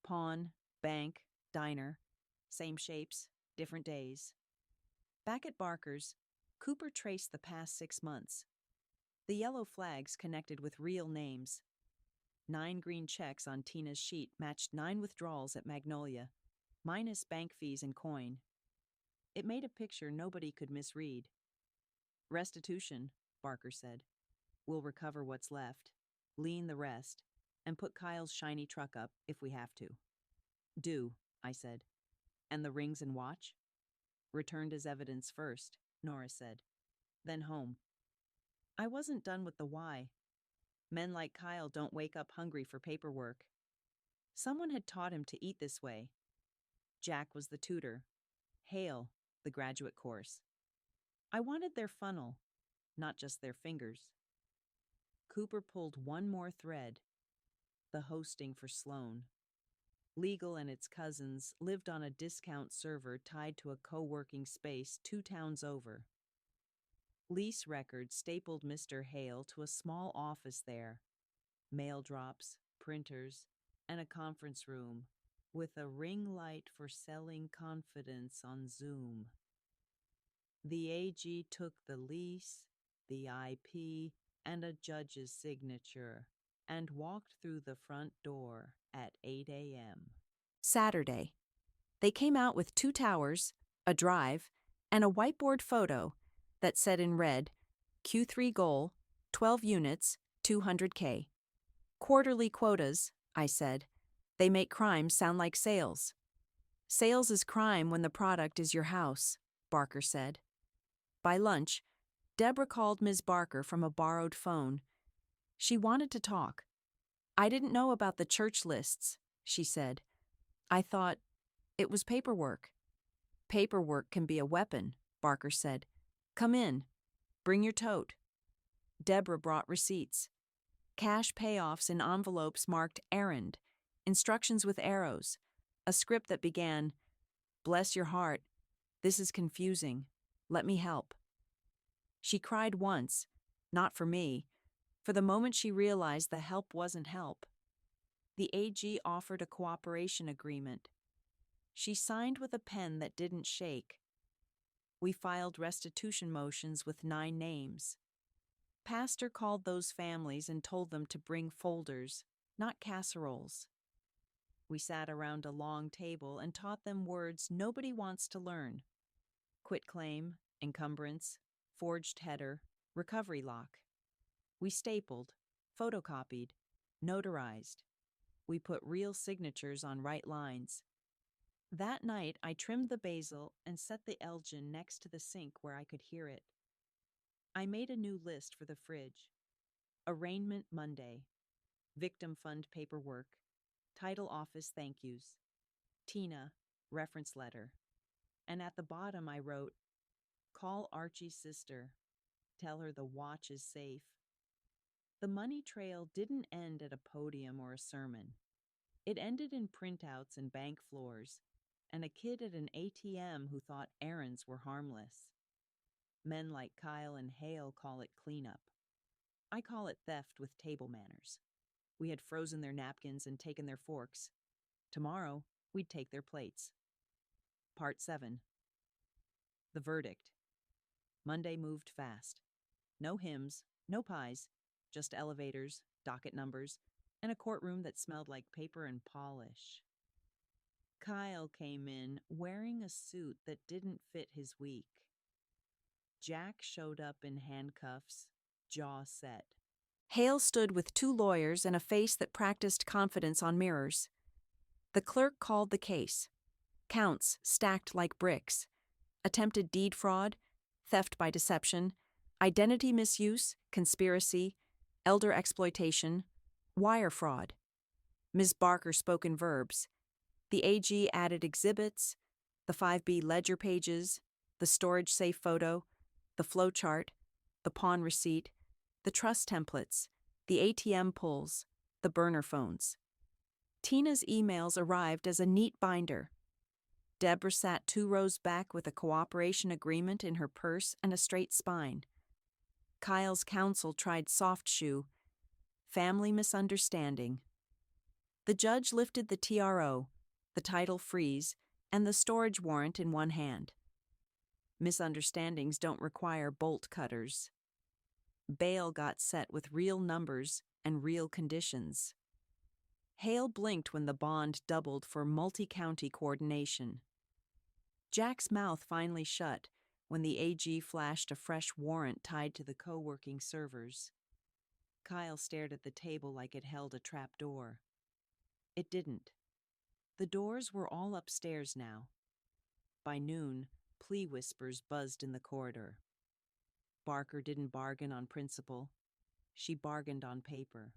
Pawn, bank, diner. Same shapes, different days. Back at Barker's, Cooper traced the past 6 months. The yellow flags connected with real names. 9 green checks on Tina's sheet matched 9 withdrawals at Magnolia, minus bank fees and coin. It made a picture nobody could misread. Restitution, Barker said. We'll recover what's left, lean the rest, and put Kyle's shiny truck up if we have to. Do, I said. And the rings and watch? Returned as evidence first, Norris said. Then home. I wasn't done with the why. Men like Kyle don't wake up hungry for paperwork. Someone had taught him to eat this way. Jack was the tutor. Hale, the graduate course. I wanted their funnel, not just their fingers. Cooper pulled one more thread. The hosting for Sloan. Legal and its cousins lived on a discount server tied to a co-working space 2 towns over. Lease records stapled Mr. Hale to a small office there. Mail drops, printers, and a conference room with a ring light for selling confidence on Zoom. The AG took the lease, the IP, and a judge's signature and walked through the front door at 8 a.m. Saturday. They came out with 2 towers, a drive, and a whiteboard photo that said in red, Q3 goal, 12 units, $200K. Quarterly quotas, I said. They make crime sound like sales. Sales is crime when the product is your house, Barker said. By lunch, Deborah called Ms. Barker from a borrowed phone. She wanted to talk. I didn't know about the church lists, she said. I thought it was paperwork. Paperwork can be a weapon, Barker said. Come in. Bring your tote. Deborah brought receipts. Cash payoffs in envelopes marked errand, instructions with arrows, a script that began, "Bless your heart. This is confusing. Let me help." She cried once, not for me, for the moment she realized the help wasn't help. The AG offered a cooperation agreement. She signed with a pen that didn't shake. We filed restitution motions with 9 names. Pastor called those families and told them to bring folders, not casseroles. We sat around a long table and taught them words nobody wants to learn: quitclaim, encumbrance, forged header, recovery lock. We stapled, photocopied, notarized. We put real signatures on right lines. That night, I trimmed the basil and set the Elgin next to the sink where I could hear it. I made a new list for the fridge. Arraignment Monday. Victim fund paperwork. Title office thank yous. Tina, reference letter. And at the bottom I wrote, "Call Archie's sister. Tell her the watch is safe." The money trail didn't end at a podium or a sermon. It ended in printouts and bank floors, and a kid at an ATM who thought errands were harmless. Men like Kyle and Hale call it cleanup. I call it theft with table manners. We had frozen their napkins and taken their forks. Tomorrow, we'd take their plates. Part 7. The verdict. Monday moved fast. No hymns, no pies, just elevators, docket numbers, and a courtroom that smelled like paper and polish. Kyle came in wearing a suit that didn't fit his week. Jack showed up in handcuffs, jaw set. Hale stood with 2 lawyers and a face that practiced confidence on mirrors. The clerk called the case. Counts stacked like bricks. Attempted deed fraud, theft by deception, identity misuse, conspiracy, elder exploitation, wire fraud. Ms. Barker spoke in verbs. The AG added exhibits, the 5B ledger pages, the storage safe photo, the flow chart, the pawn receipt, the trust templates, the ATM pulls, the burner phones. Tina's emails arrived as a neat binder. Deborah sat 2 rows back with a cooperation agreement in her purse and a straight spine. Kyle's counsel tried soft shoe, family misunderstanding. The judge lifted the TRO, the title freeze, and the storage warrant in one hand. Misunderstandings don't require bolt cutters. Bail got set with real numbers and real conditions. Hale blinked when the bond doubled for multi-county coordination. Jack's mouth finally shut when the AG flashed a fresh warrant tied to the co-working servers. Kyle stared at the table like it held a trap door. It didn't. The doors were all upstairs now. By noon, plea whispers buzzed in the corridor. Barker didn't bargain on principle. She bargained on paper.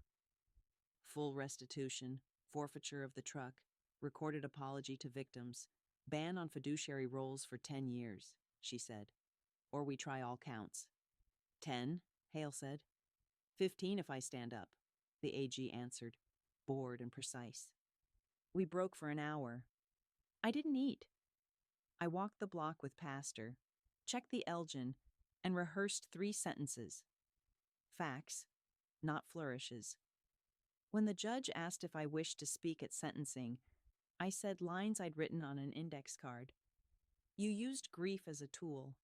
Full restitution, forfeiture of the truck, recorded apology to victims, ban on fiduciary roles for 10 years, she said. Or we try all counts. 10, Hale said. 15 if I stand up, the AG answered, bored and precise. We broke for an hour. I didn't eat. I walked the block with Pastor, checked the Elgin, and rehearsed 3 sentences. Facts, not flourishes. When the judge asked if I wished to speak at sentencing, I said lines I'd written on an index card. You used grief as a tool.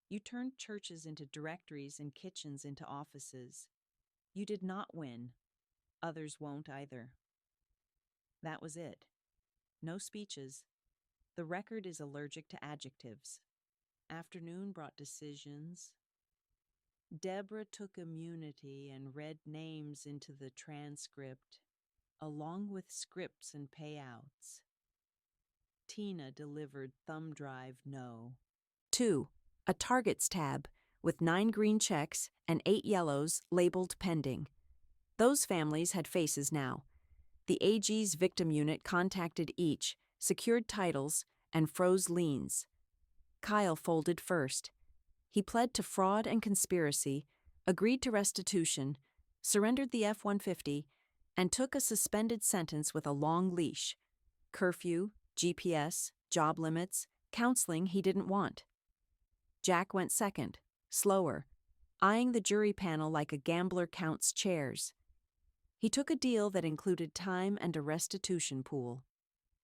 You turned churches into directories and kitchens into offices. You did not win. Others won't either. That was it. No speeches. The record is allergic to adjectives. Afternoon brought decisions. Deborah took immunity and read names into the transcript, along with scripts and payouts. Tina delivered thumb drive no. 2. A targets tab with 9 green checks and 8 yellows labeled pending. Those families had faces now. The AG's victim unit contacted each, secured titles, and froze liens. Kyle folded first. He pled to fraud and conspiracy, agreed to restitution, surrendered the F-150, and took a suspended sentence with a long leash: curfew, GPS, job limits, counseling he didn't want. Jack went second, slower, eyeing the jury panel like a gambler counts chairs. He took a deal that included time and a restitution pool.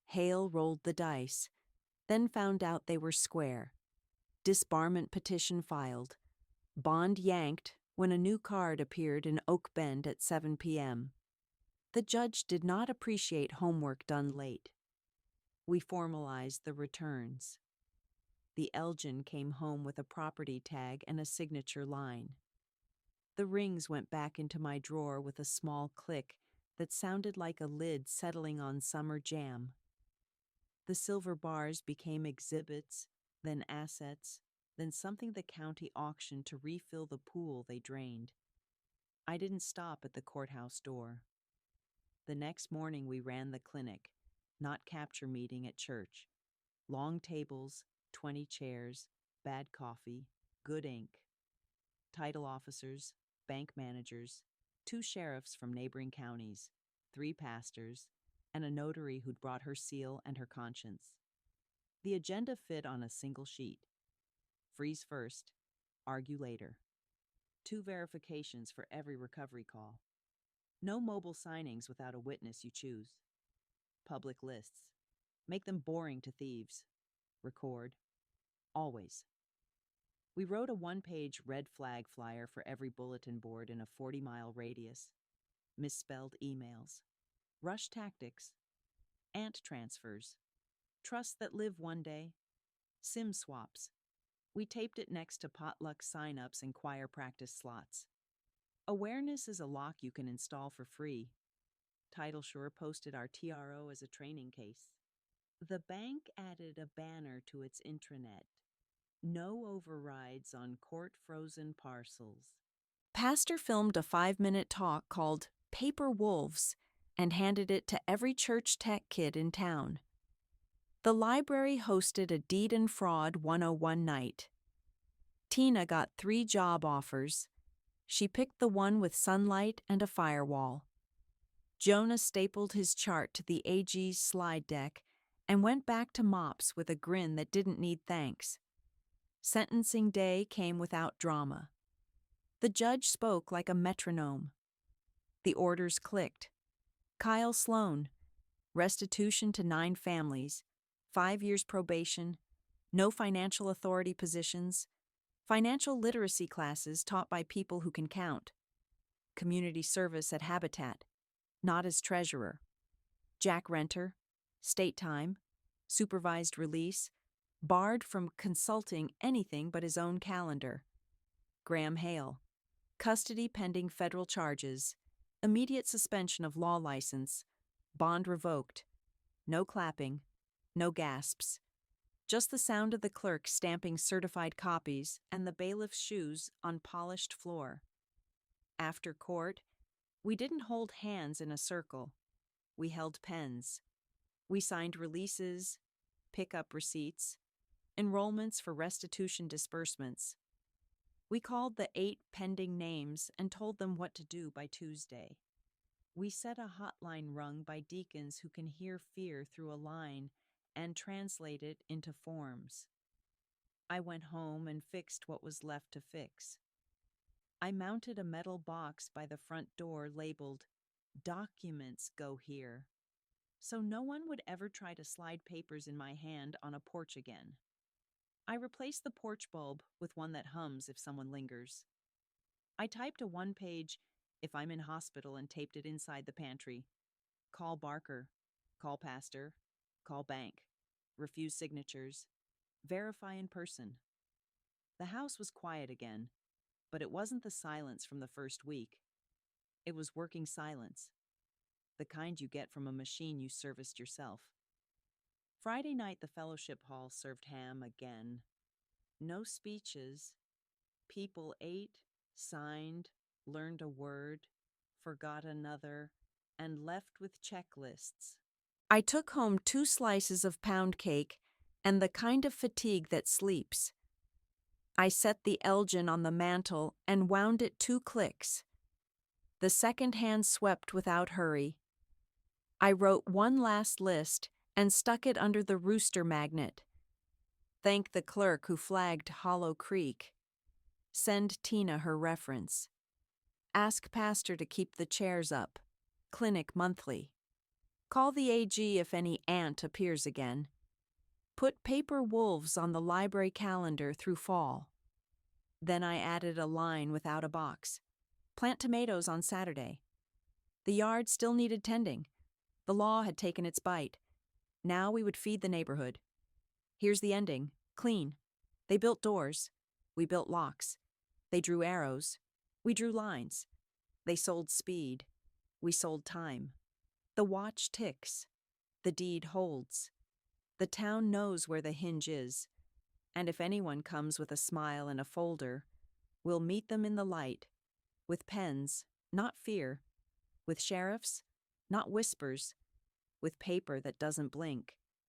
Hale rolled the dice, then found out they were square. Disbarment petition filed. Bond yanked when a new card appeared in Oak Bend at 7 p.m. The judge did not appreciate homework done late. We formalized the returns. The Elgin came home with a property tag and a signature line. The rings went back into my drawer with a small click that sounded like a lid settling on summer jam. The silver bars became exhibits, then assets, then something the county auctioned to refill the pool they drained. I didn't stop at the courthouse door. The next morning we ran the clinic, not capture meeting at church. Long tables, 20 chairs, bad coffee, good ink. Title officers, bank managers, 2 sheriffs from neighboring counties, 3 pastors, and a notary who'd brought her seal and her conscience. The agenda fit on a single sheet. Freeze first, argue later. 2 verifications for every recovery call. No mobile signings without a witness you choose. Public lists. Make them boring to thieves. Record. Always. We wrote a 1-page red flag flyer for every bulletin board in a 40-mile radius. Misspelled emails. Rush tactics. Ant transfers. Trusts that live one day. SIM swaps. We taped it next to potluck sign-ups and choir practice slots. Awareness is a lock you can install for free. TitleSure posted our TRO as a training case. The bank added a banner to its intranet. No overrides on court-frozen parcels. Pastor filmed a 5-minute talk called Paper Wolves and handed it to every church tech kid in town. The library hosted a Deed and Fraud 101 night. Tina got 3 job offers. She picked the one with sunlight and a firewall. Jonah stapled his chart to the AG's slide deck and went back to mops with a grin that didn't need thanks. Sentencing day came without drama. The judge spoke like a metronome. The orders clicked. Kyle Sloan, restitution to 9 families, 5 years probation, no financial authority positions, financial literacy classes taught by people who can count, community service at Habitat, not as treasurer, Jack Renter, state time, supervised release, barred from consulting anything but his own calendar. Graham Hale, custody pending federal charges, immediate suspension of law license, bond revoked, no clapping, no gasps, just the sound of the clerk stamping certified copies and the bailiff's shoes on polished floor. After court, we didn't hold hands in a circle. We held pens. We signed releases, pickup receipts, enrollments for restitution disbursements. We called the 8 pending names and told them what to do by Tuesday. We set a hotline rung by deacons who can hear fear through a line and translate it into forms. I went home and fixed what was left to fix. I mounted a metal box by the front door labeled, "Documents go here," so no one would ever try to slide papers in my hand on a porch again. I replaced the porch bulb with one that hums if someone lingers. I typed a 1-page, "If I'm in hospital," and taped it inside the pantry. Call Barker. Call pastor. Call bank. Refuse signatures. Verify in person. The house was quiet again, but it wasn't the silence from the first week. It was working silence, the kind you get from a machine you serviced yourself. Friday night, the fellowship hall served ham again. No speeches. People ate, signed, learned a word, forgot another, and left with checklists. I took home 2 slices of pound cake and the kind of fatigue that sleeps. I set the Elgin on the mantel and wound it 2 clicks. The second hand swept without hurry. I wrote one last list and stuck it under the rooster magnet. Thank the clerk who flagged Hollow Creek. Send Tina her reference. Ask Pastor to keep the chairs up. Clinic monthly. Call the AG if any ant appears again. Put paper wolves on the library calendar through fall. Then I added a line without a box. Plant tomatoes on Saturday. The yard still needed tending. The law had taken its bite. Now we would feed the neighborhood. Here's the ending. Clean. They built doors. We built locks. They drew arrows. We drew lines. They sold speed. We sold time. The watch ticks. The deed holds. The town knows where the hinge is. And if anyone comes with a smile and a folder, we'll meet them in the light. With pens, not fear. With sheriffs, not whispers. With paper that doesn't blink.